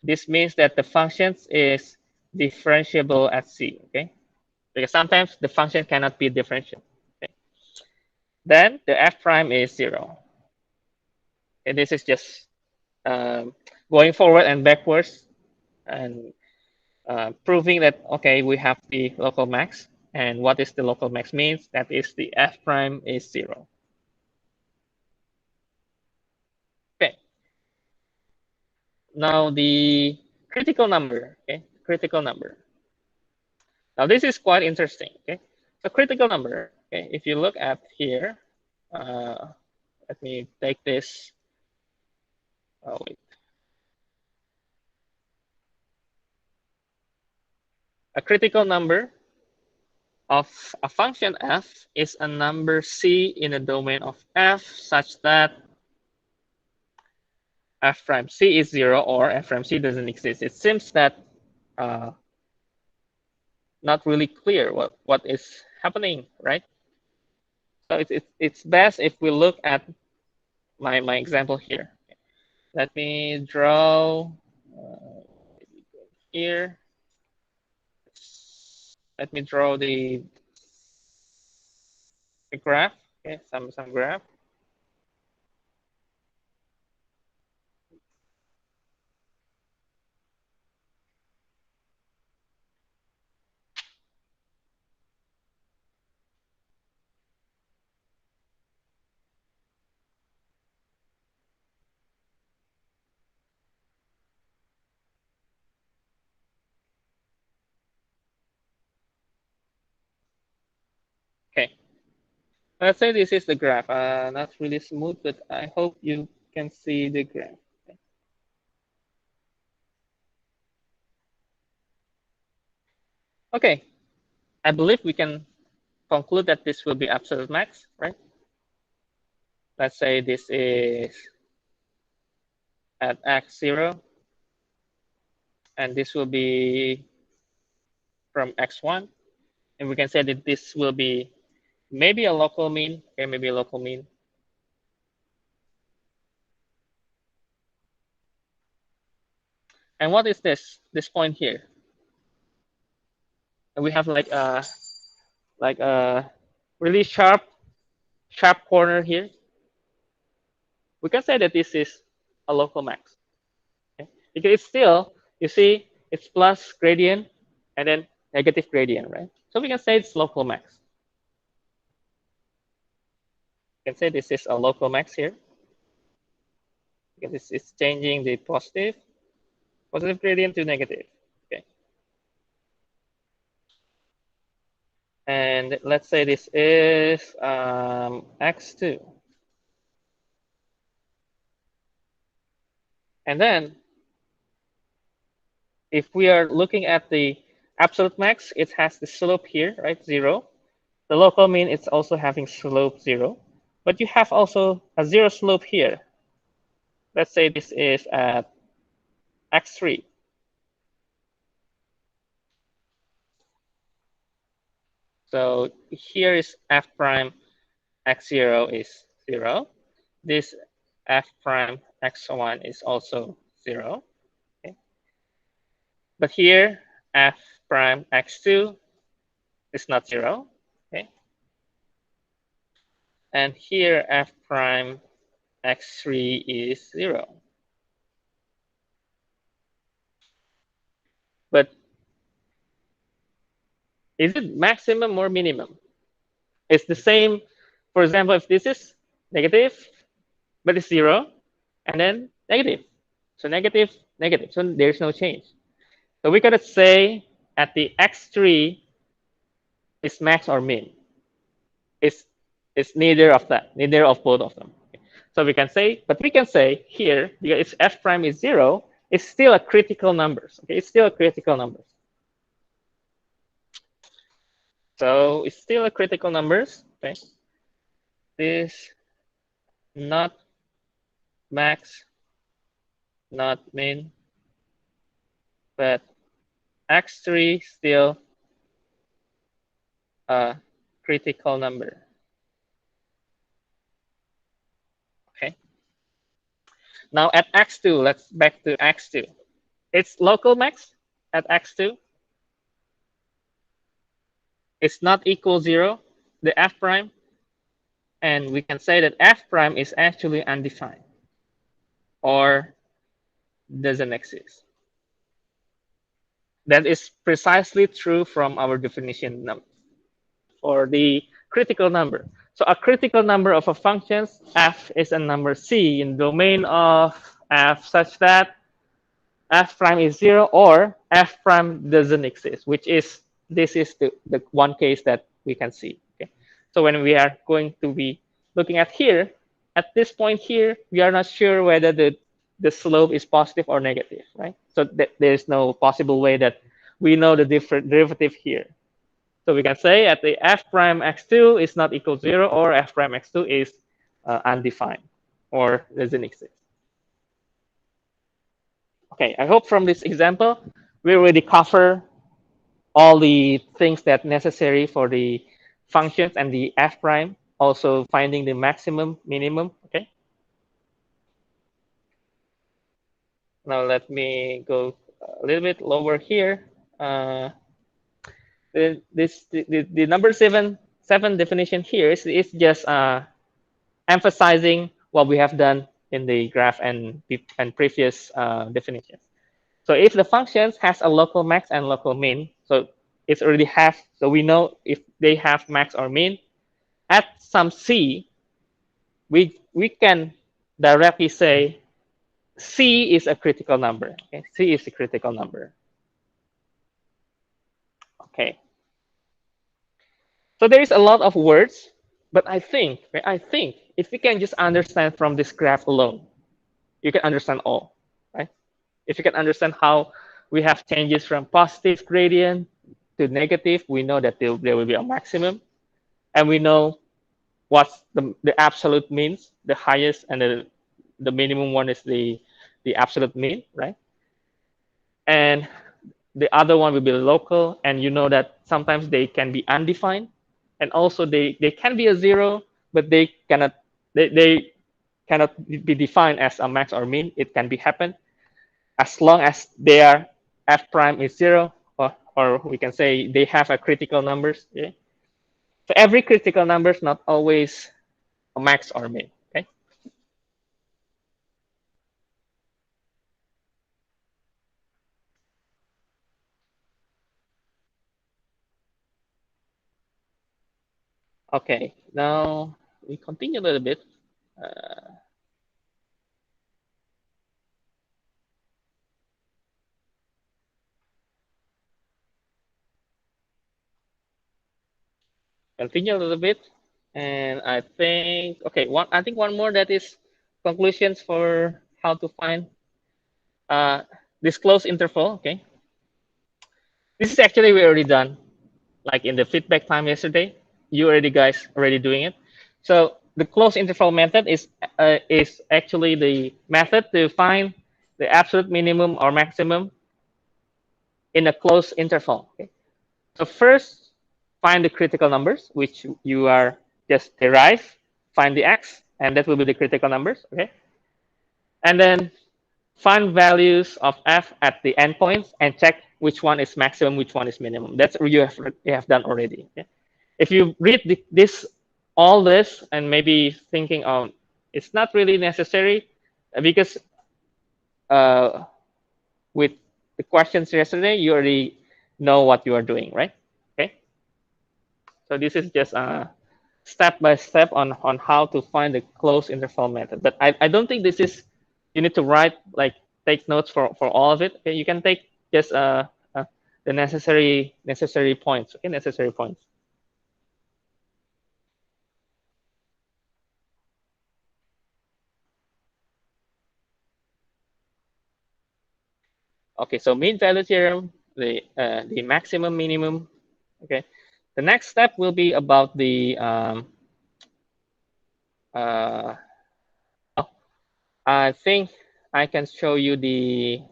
this means that the function is differentiable at c, okay? Because sometimes the function cannot be differentiable. Okay? Then the f prime is 0. And this is just going forward and backwards and proving that, okay, we have the local max. And what is the local max means? That is the f prime is 0. Okay. Now the critical number, okay, critical number. Now this is quite interesting, okay. So critical number, okay, if you look at here, let me take this, oh wait. A critical number of a function f is a number c in a domain of f such that f prime c is 0 or f prime c doesn't exist. It seems that not really clear what is happening, right? So it's best if we look at my example here. Let me draw here. Let me draw the graph. Okay, some graph. Okay, let's say this is the graph. Not really smooth, but I hope you can see the graph. Okay, I believe we can conclude that this will be absolute max, right? Let's say this is at x0, and this will be from x1, and we can say that this will be maybe a local mean, okay, maybe a local mean. And what is this point here? And we have like a really sharp corner here. We can say that this is a local max, okay? Because it's still, you see, it's plus gradient and then negative gradient, right? So we can say it's local max. We can say this is a local max here because it's changing the positive gradient to negative. Okay. And let's say this is x2. And then if we are looking at the absolute max, it has the slope here, right? 0. The local mean it's also having slope 0. But you have also a 0 slope here. Let's say this is at x3. So here is f prime x0 is 0. This f prime x1 is also 0. Okay. But here f prime x2 is not 0. Okay. And here f prime x3 is 0. But is it maximum or minimum? It's the same. For example, if this is negative, but it's 0, and then negative. So negative, negative. So there's no change. So we gotta say at the x3 is max or min. It's neither of that, neither of both of them. So we can say, but we can say here, because if f prime is 0, it's still a critical numbers. Okay, it's still a critical numbers. So it's still a critical numbers. Okay, this not max, not min, but x3 still a critical number. Okay. Now at x2, let's back to x2. It's local max at x2. It's not equal 0, the f prime. And we can say that f prime is actually undefined or doesn't exist. That is precisely true from our definition for the critical number. So a critical number of a function, f is a number C in the domain of f such that f prime is 0 or f prime doesn't exist, which is, this is the one case that we can see. Okay? So when we are going to be looking at here, at this point here, we are not sure whether the slope is positive or negative, right? So there's no possible way that we know the different derivative here. So we can say at the f prime x2 is not equal to 0 or f prime x2 is undefined or doesn't exist. Okay, I hope from this example, we already cover all the things that necessary for the functions and the f prime. also finding the maximum, minimum. Okay. Now let me go a little bit lower here. The number seven definition here is just emphasizing what we have done in the graph and previous definitions. So if the functions has a local max and local min, so it's already have, so we know if they have max or min at some c, we can directly say c is a critical number. Okay, c is a critical number. Okay, so there is a lot of words, but I think if we can just understand from this graph alone, you can understand all, right? If you can understand how we have changes from positive gradient to negative, we know that there will be a maximum, and we know what the absolute means, the highest, and the minimum one is the absolute mean, right? And the other one will be local, and you know that sometimes they can be undefined, and also they can be a zero, but they cannot be defined as a max or min. It can be happen as long as their f prime is zero, or we can say they have a critical numbers. Yeah? So every critical number is not always a max or min. Okay. Okay. Now we continue a little bit. Uh, continue a little bit, and I think okay. I think one more that is conclusions for how to find uh, this closed interval. Okay. This is actually we already done, like in the feedback time yesterday. You already guys already doing it. So the closed interval method is actually the method to find the absolute minimum or maximum in a closed interval. Okay? So first, find the critical numbers, which you are just derive, find the x, and that will be the critical numbers. Okay, and then find values of f at the endpoints and check which one is maximum, which one is minimum. That's what you have done already. Okay? If you read this all this and maybe thinking, oh, it's not really necessary because uh, with the questions yesterday, you already know what you are doing, right? Okay. So this is just a step by step on how to find the closed interval method. But I don't think this is you need to write like take notes for all of it. Okay, you can take just the necessary points. Okay, necessary points. Okay, so mean value theorem, the maximum minimum. Okay, the next step will be about the uh, oh, I think I can show you the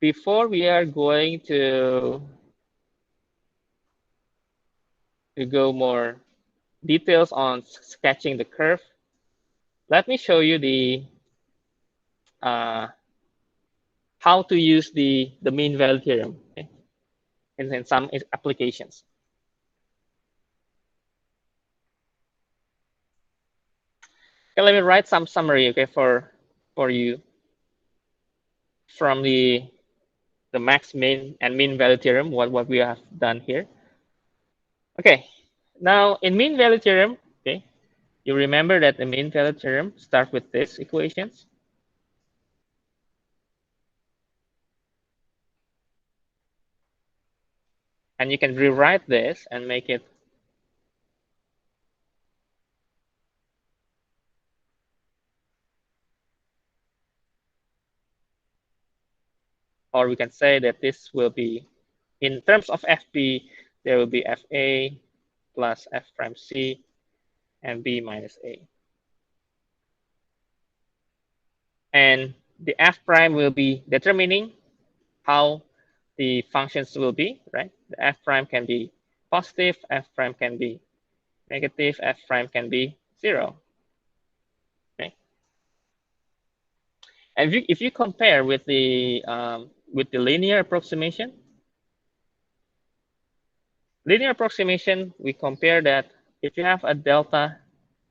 before we are going to go more details on sketching the curve. Let me show you the uh, how to use the mean value theorem, okay, in some applications. Okay, let me write some summary, okay, for you from the max min and mean value theorem, what we have done here. Okay, now in mean value theorem, okay, you remember that the mean value theorem starts with these equations. And you can rewrite this and make it or we can say that this will be, in terms of FB, there will be FA plus F prime C and B minus A. And the F prime will be determining how the functions will be, right? The F prime can be positive, f prime can be negative, f prime can be 0. Okay. And if you compare with the linear approximation, we compare that if you have a delta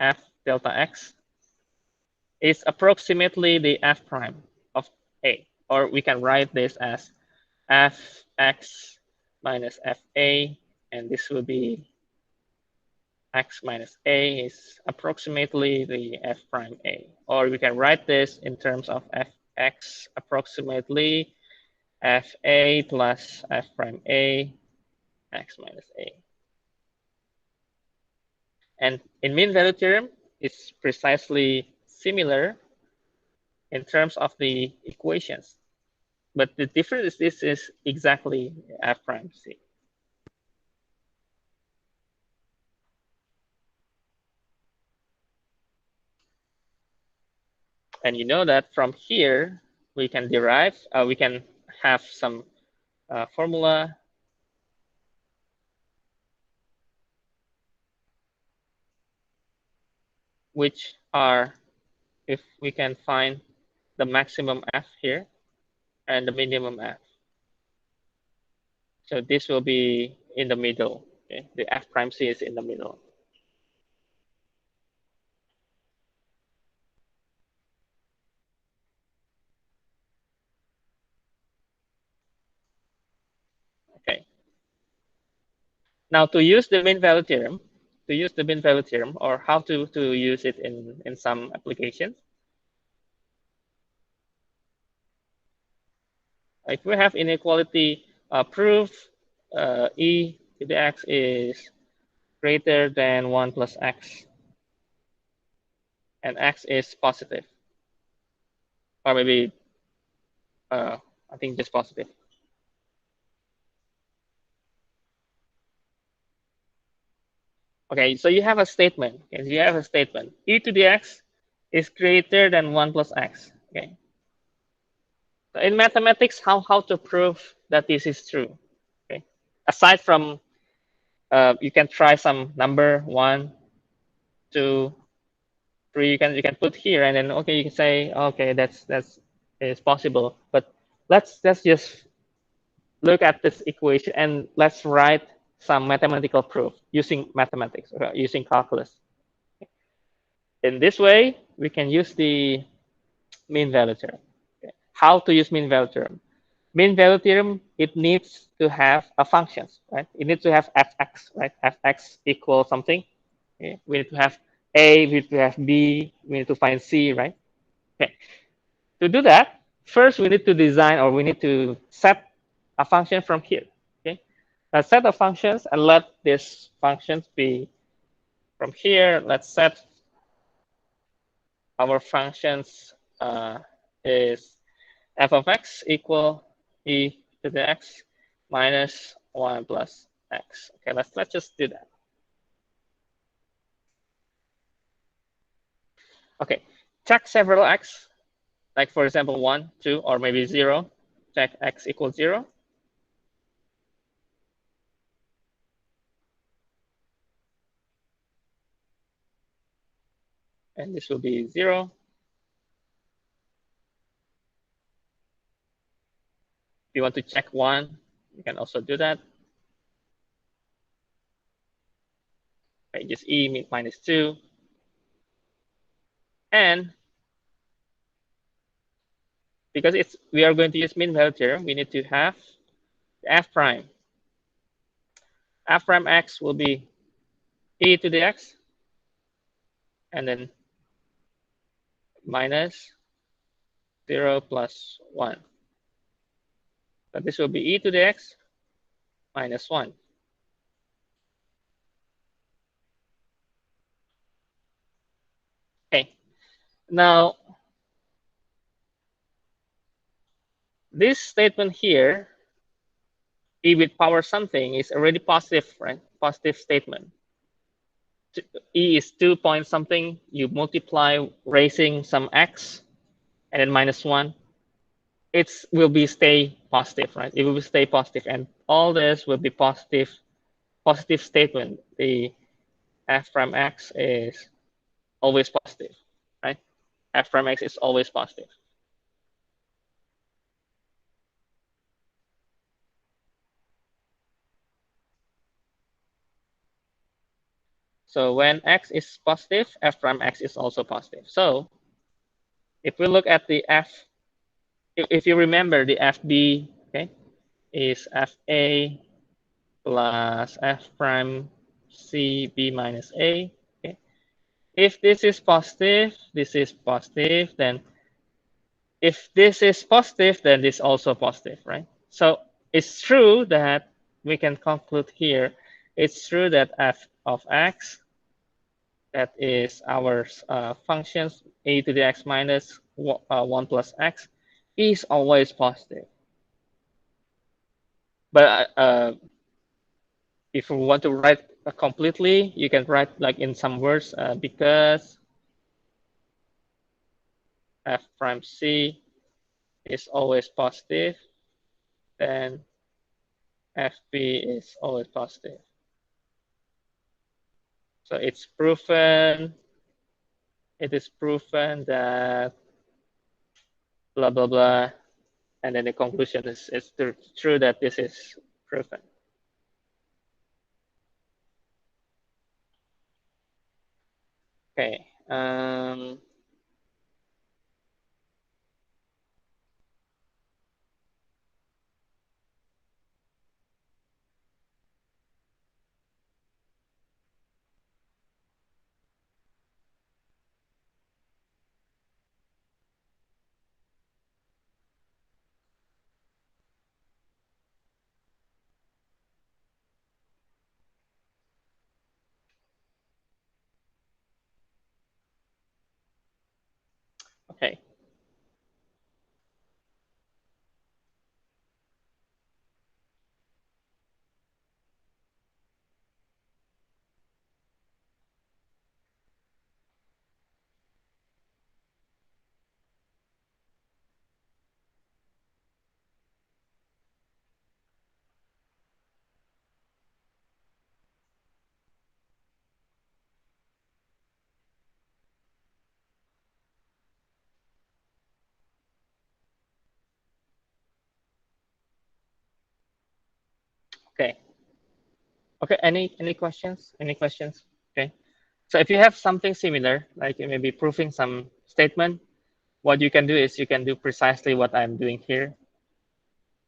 f delta x, is approximately the f prime of a, or we can write this as fx minus fa, and this will be x minus a is approximately the f prime a, or we can write this in terms of fx approximately fa plus f prime a x minus a. And in mean value theorem, it's precisely similar in terms of the equations, but the difference is this is exactly f prime c. And you know that from here, we can derive, we can have some formula which are, if we can find the maximum f here and the minimum f. So this will be in the middle. Okay? The f prime c is in the middle. Okay. Now to use the mean value theorem, or how to use it in some applications. If we have inequality proof, e to the x is greater than 1 plus x, and x is positive, or maybe I think just positive. Okay, so you have a statement. Okay, you have a statement. E to the x is greater than 1 plus x. Okay. So in mathematics, how to prove that this is true? Okay. Aside from you can try some number 1, 2, 3. You can put here, and then okay, you can say okay, that's is possible. But let's just look at this equation and let's write some mathematical proof using mathematics, using calculus. In this way, we can use the mean value theorem. Okay. How to use mean value theorem? Mean value theorem, it needs to have a functions, right? It needs to have fx, right? Fx equals something. Okay. We need to have a, we need to have b, we need to find c, right? Okay. To do that, first we need to design, or we need to set a function from here. Okay. Let's set the functions and let these functions be from here. Let's set our functions is f of x equal e to the x minus 1 plus x. Okay, let's just do that. Okay, check several x, like for example 1, 2, or maybe 0. Check x equals 0. And this will be 0. If you want to check 1, you can also do that. Okay, just e minus 2. And because we are going to use mean value theorem, we need to have f prime. F prime x will be e to the x, and then minus 0 plus 1. So this will be e to the x minus 1. Okay. Now, this statement here, e with power something, is already positive, right? Positive statement. E is 2 point something. You multiply raising some x, and then minus 1. It will be stay positive, right? It will stay positive, and all this will be positive positive statement. The f prime x is always positive, right? F prime x is always positive. So when x is positive, f prime x is also positive. So if we look at the f, if you remember the fb, okay, is fa plus f prime c b minus a. Okay. If this is positive, then if this is positive, then this is also positive, right? So it's true that we can conclude here, it's true that f of x, that is our functions a to the x minus 1 plus x, is always positive. But if we want to write completely, you can write like in some words, because f prime c is always positive, then fp is always positive. So it's proven, it is proven that blah, blah, blah. And then the conclusion is it's true that this is proven. Okay. Okay. Okay. Okay. Any questions? Any questions? Okay. So if you have something similar, like you may be proving some statement, what you can do is you can do precisely what I'm doing here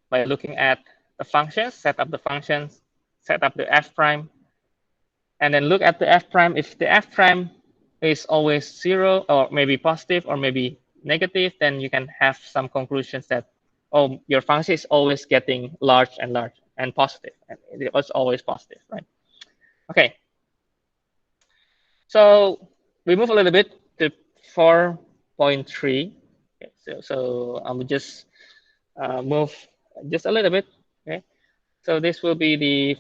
by looking at the functions, set up the functions, set up the f prime, and then look at the f prime. If the f prime is always 0 or maybe positive or maybe negative, then you can have some conclusions that, oh, your function is always getting large and large and positive, and it was always positive, right? Okay, so we move a little bit to 4.3. Okay, so I will just move just a little bit. Okay, so this will be the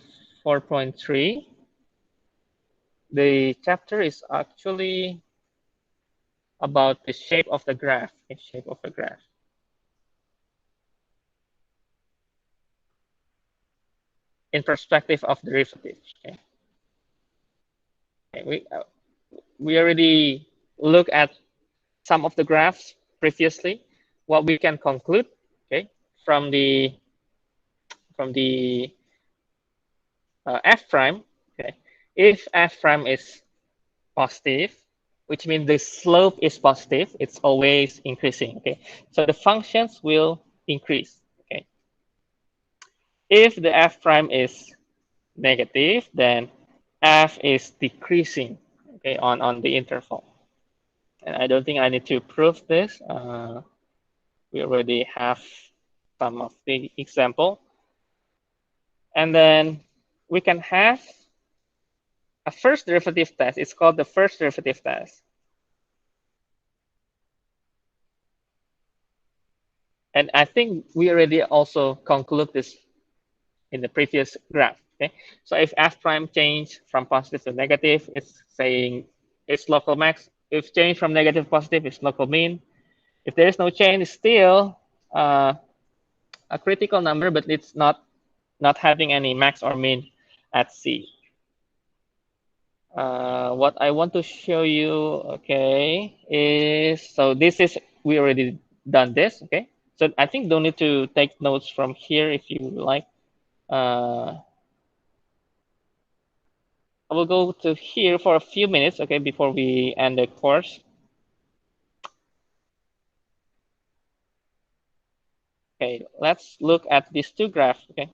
4.3. The chapter is actually about the shape of the graph, the shape of the graph. In perspective of derivative. Okay. Okay. We already look at some of the graphs previously. What we can conclude, okay, from the f prime, okay, if f prime is positive, which means the slope is positive, it's always increasing. Okay, so the functions will increase. Okay, if the f prime is negative, then f is decreasing, okay, on the interval. And I don't think I need to prove this. We already have some of the example. And then we can have a first derivative test. It's called the first derivative test. And I think we already also conclude this in the previous graph. Okay, so if f prime change from positive to negative, it's saying it's local max. If change from negative to positive, it's local mean. If there is no change, it's still a critical number, but it's not having any max or min at C. What I want to show you, okay, is, so this is, we already done this, okay? So I think don't need to take notes from here if you like. I will go to here for a few minutes, okay, before we end the course. Okay, let's look at these two graphs, okay?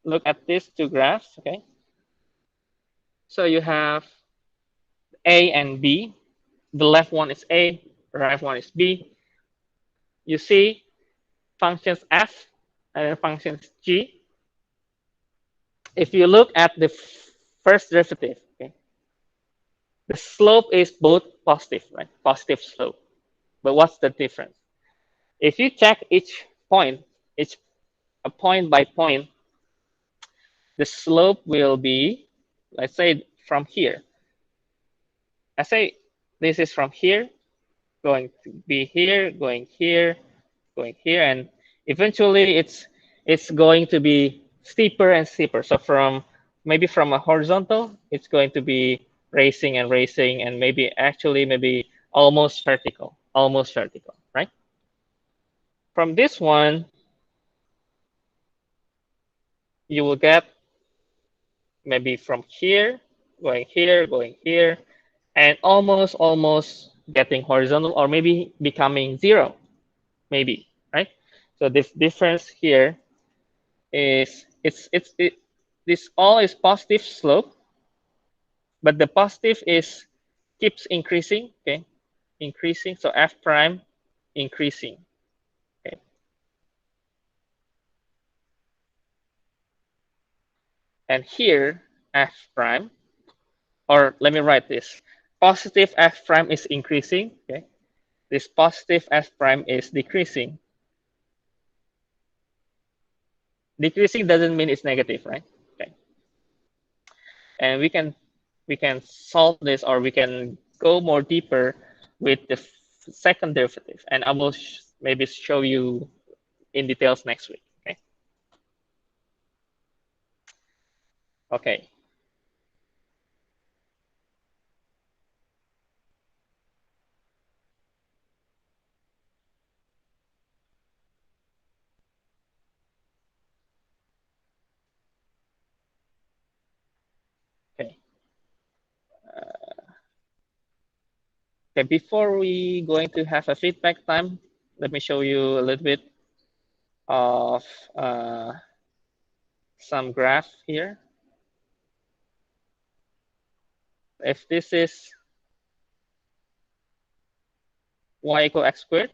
Look at these two graphs, okay? So you have A and B. The left one is A, the right one is B. You see functions f and functions g. If you look at the first derivative, okay, the slope is both positive, right? Positive slope. But what's the difference? If you check each point, each point by point, the slope will be, let's say from here. I say this is from here, going to be here, going here, going here, and eventually it's going to be steeper and steeper. So from maybe from a horizontal, it's going to be racing and racing, and maybe almost vertical, right? From this one, you will get maybe from here, going here, and almost getting horizontal, or maybe becoming zero, maybe, right? So this difference here is this all is positive slope, but the positive is keeps increasing, okay, increasing. So f prime increasing, okay, and here f prime, or let me write this: positive f prime is increasing, okay. This positive f prime is decreasing. Decreasing doesn't mean it's negative, right? Okay, and we can solve this, or we can go more deeper with the second derivative, and I will maybe show you in details next week. Okay. Okay. Okay. Okay. Before we going to have a feedback time, let me show you a little bit of some graph here. If this is y equal x squared,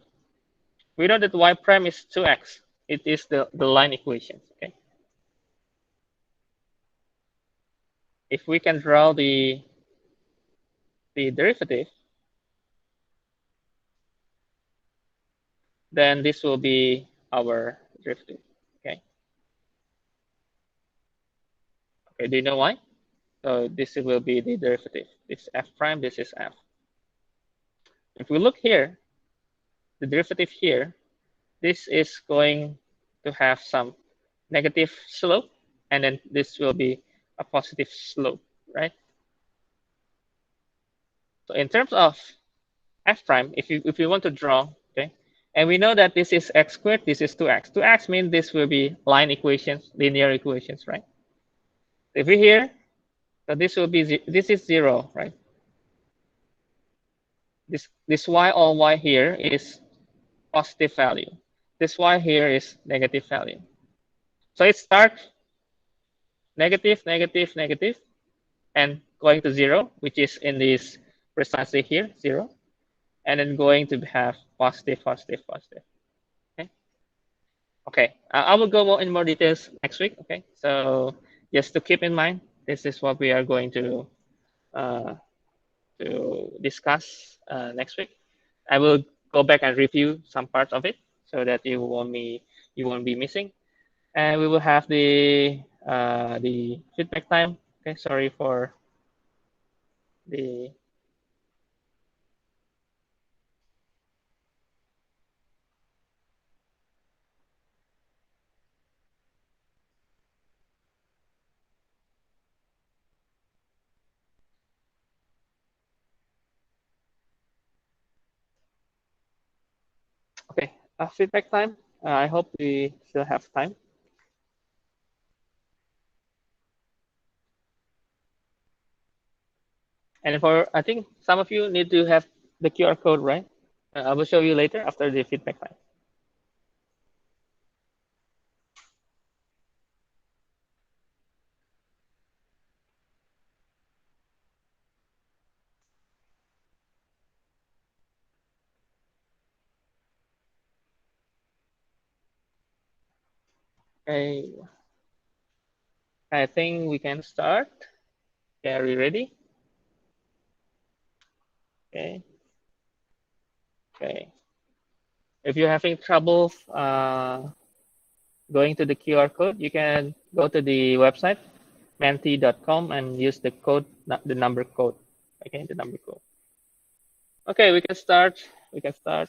we know that y prime is 2x. It is the line equation. Okay. If we can draw the derivative, then this will be our derivative. Okay. Okay. Do you know why? So this will be the derivative. This is f prime. This is f. If we look here, the derivative here, this is going to have some negative slope, and then this will be a positive slope, right? So in terms of f prime, if you want to draw, okay, and we know that this is x squared, this is 2x. 2x means this will be line equations, linear equations, right? If we here, so this will be, this is 0, right? This y, all y here is positive value. This y here is negative value. So it starts negative, negative, negative, and going to 0, which is in this precisely here, 0, and then going to have positive, positive, positive. Okay. Okay. I will go more in more details next week. Okay. So just to keep in mind, this is what we are going uh, to discuss next week. I will go back and review some parts of it so that you won't be missing, and we will have the feedback time. Okay, sorry for the Okay, feedback time. I hope we still have time. And for, I think some of you need to have the QR code, right? I will show you later after the feedback time. Okay, I think we can start. Okay, are you ready? Okay, okay. If you're having trouble going to the QR code, you can go to the website menti.com and use the code, the number code. Okay, the number code. Okay, we can start. We can start.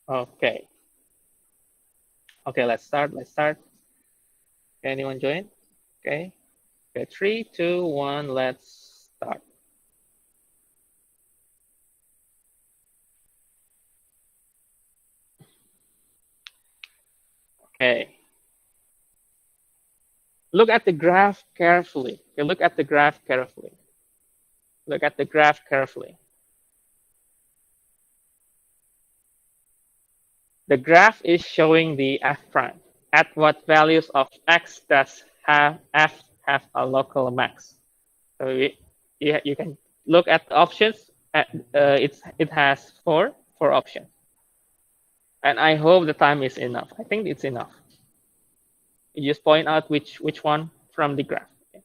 Okay. Okay, let's start. Let's start. Can anyone join? Okay. Okay, 3, 2, 1, let's start. Okay. Look at the graph carefully. Okay, look at the graph carefully. Look at the graph carefully. The graph is showing the f prime. At what values of x does f have a local max? So you can look at the options. It has four options. And I hope the time is enough. I think it's enough. You just point out which one from the graph. Okay.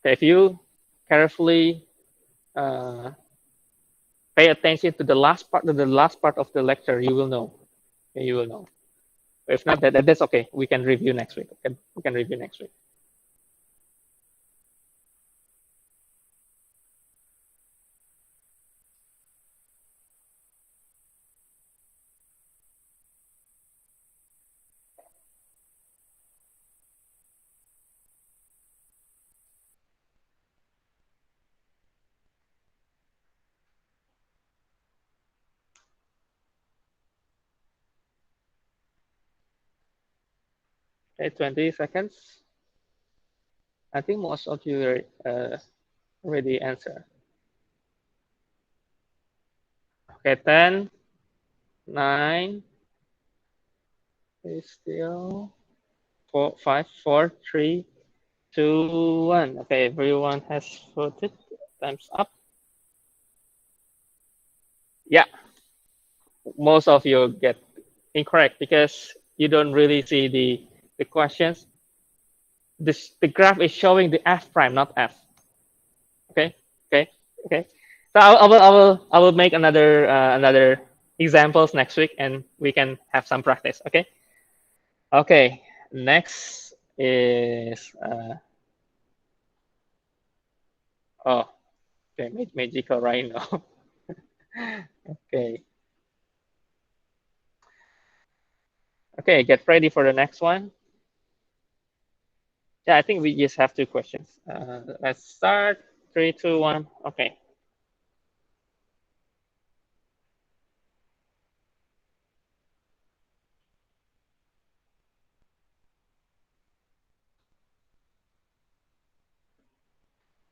So if you carefully pay attention to the last part of the lecture, you will know. Okay, you will know. If not, that's okay. We can review next week. Okay? We can review next week. Okay, 20 seconds. I think most of you already answer. Okay, 10, 9, is still 4, 5, 4, 3, 2, 1. Okay, everyone has voted. Time's up. Yeah, most of you get incorrect because you don't really see the questions. The graph is showing the f prime, not f. Okay, okay, okay. So I will make another examples next week, and we can have some practice. Okay. Okay. Next is oh, okay, magical right now. Okay. Okay, get ready for the next one. Yeah, I think we just have two questions. Let's start. 3, 2, 1. Okay.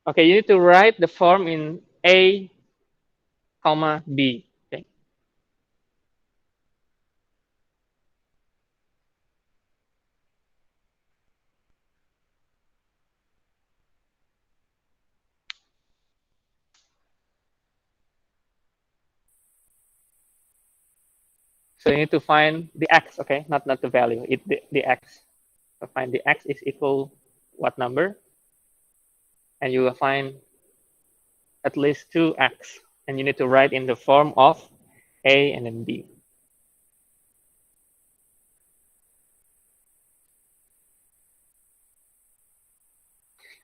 Okay, you need to write the form in A, comma B. Okay. So you need to find the x. Okay, not the value. The x. So find the x is equal what number, and you will find at least 2x, and you need to write in the form of A and then B.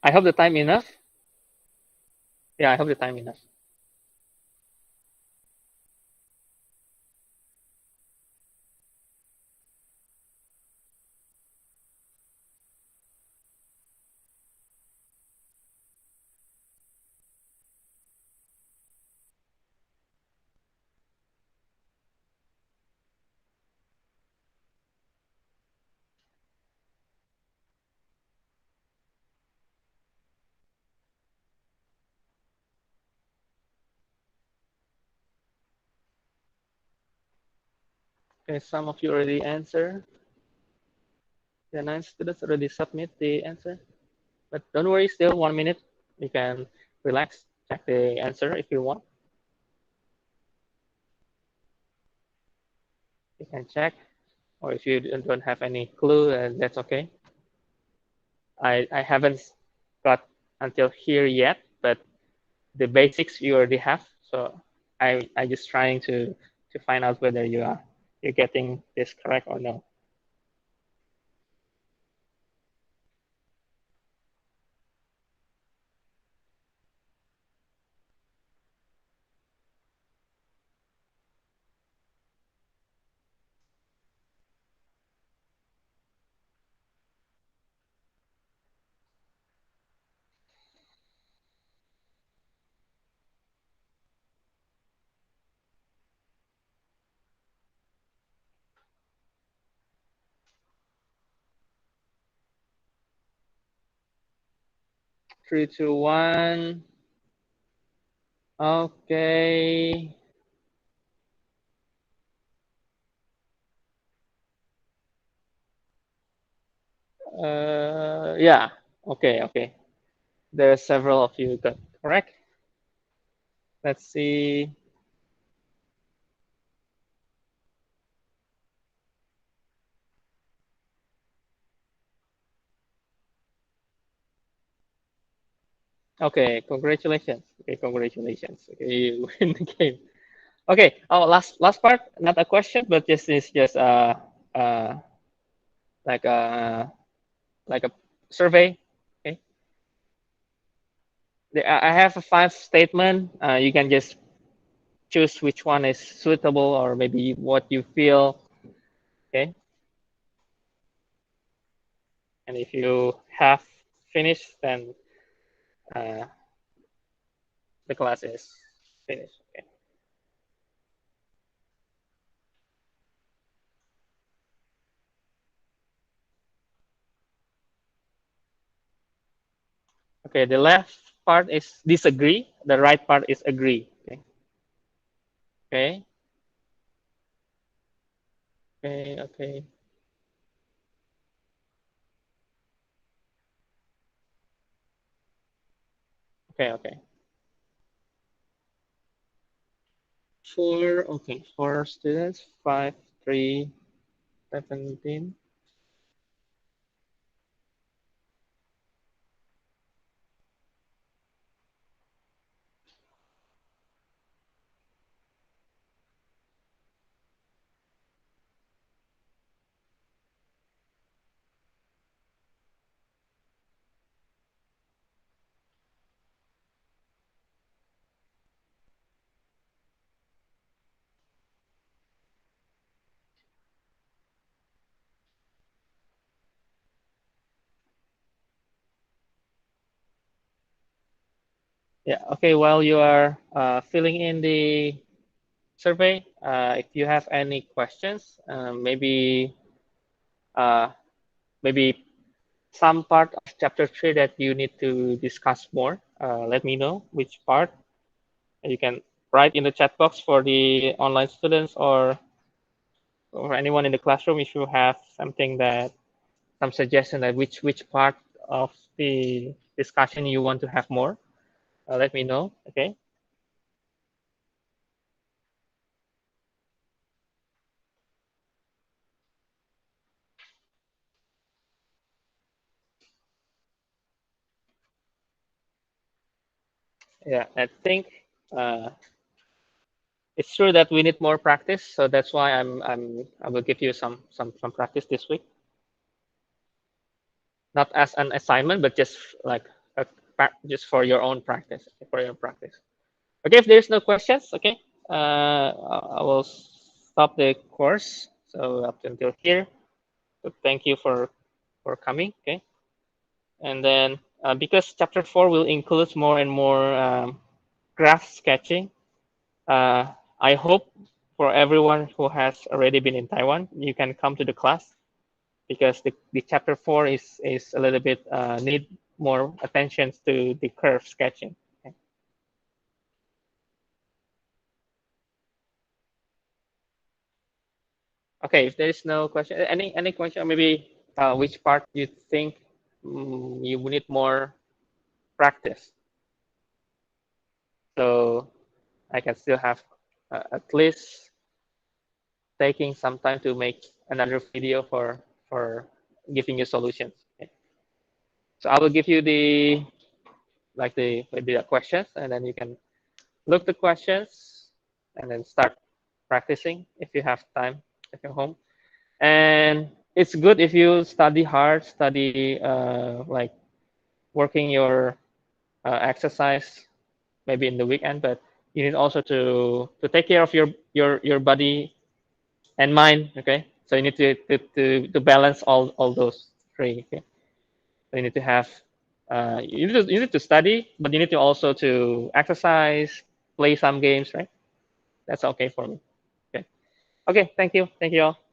I hope the time enough. Yeah, I hope the time enough. Okay, some of you already answered. The 9 students already submit the answer. But don't worry, still 1 minute. You can relax, check the answer if you want. You can check, or if you don't have any clue, that's okay. I haven't got until here yet, but the basics you already have. So I just trying to find out whether you're getting this correct or no. 3, 2, 1. Okay. Yeah. Okay. Okay. There are several of you got correct. Let's see. Okay, congratulations. Okay, congratulations. Okay, you win the game. Okay, oh, last part, not a question, but just uh like a like a survey. Okay, I have a 5 statement. You can just choose which one is suitable or maybe what you feel. Okay, and if you have finished, then uh, the class is finished. Okay. Okay, the left part is disagree. The right part is agree. Okay. Okay. Okay. Okay. Okay. Okay. Okay, 4 students, 5, 3, 17. Yeah, okay, while you are filling in the survey, if you have any questions, uh, maybe some part of chapter 3 that you need to discuss more, let me know which part. You can write in the chat box for the online students or anyone in the classroom if you have something that some suggestion that which part of the discussion you want to have more. Let me know. Okay. Yeah, I think uh, it's true that we need more practice. So that's why I will give you some practice this week. Not as an assignment, but just like just for your own practice, for your practice. Okay, if there's no questions, okay, I will stop the course. So up until here. So thank you for coming. Okay, and then because chapter 4 will include more and more graph sketching, I hope for everyone who has already been in Taiwan, you can come to the class because the chapter 4 is a little bit need more attention to the curve sketching. Okay. Okay, if there is no question, any question, maybe which part you think you need more practice, so I can still have at least taking some time to make another video for giving you solutions. Okay. So I will give you the like the maybe the questions, and then you can look the questions and then start practicing if you have time at your home. And it's good if you study hard, study like working your exercise maybe in the weekend, but you need also to take care of your body and mind. Okay, so you need to balance all those three. Okay, so you need to have you need to study, but you need to also to exercise, play some games, right? That's okay for me. Okay. Okay. Thank you. Thank you all.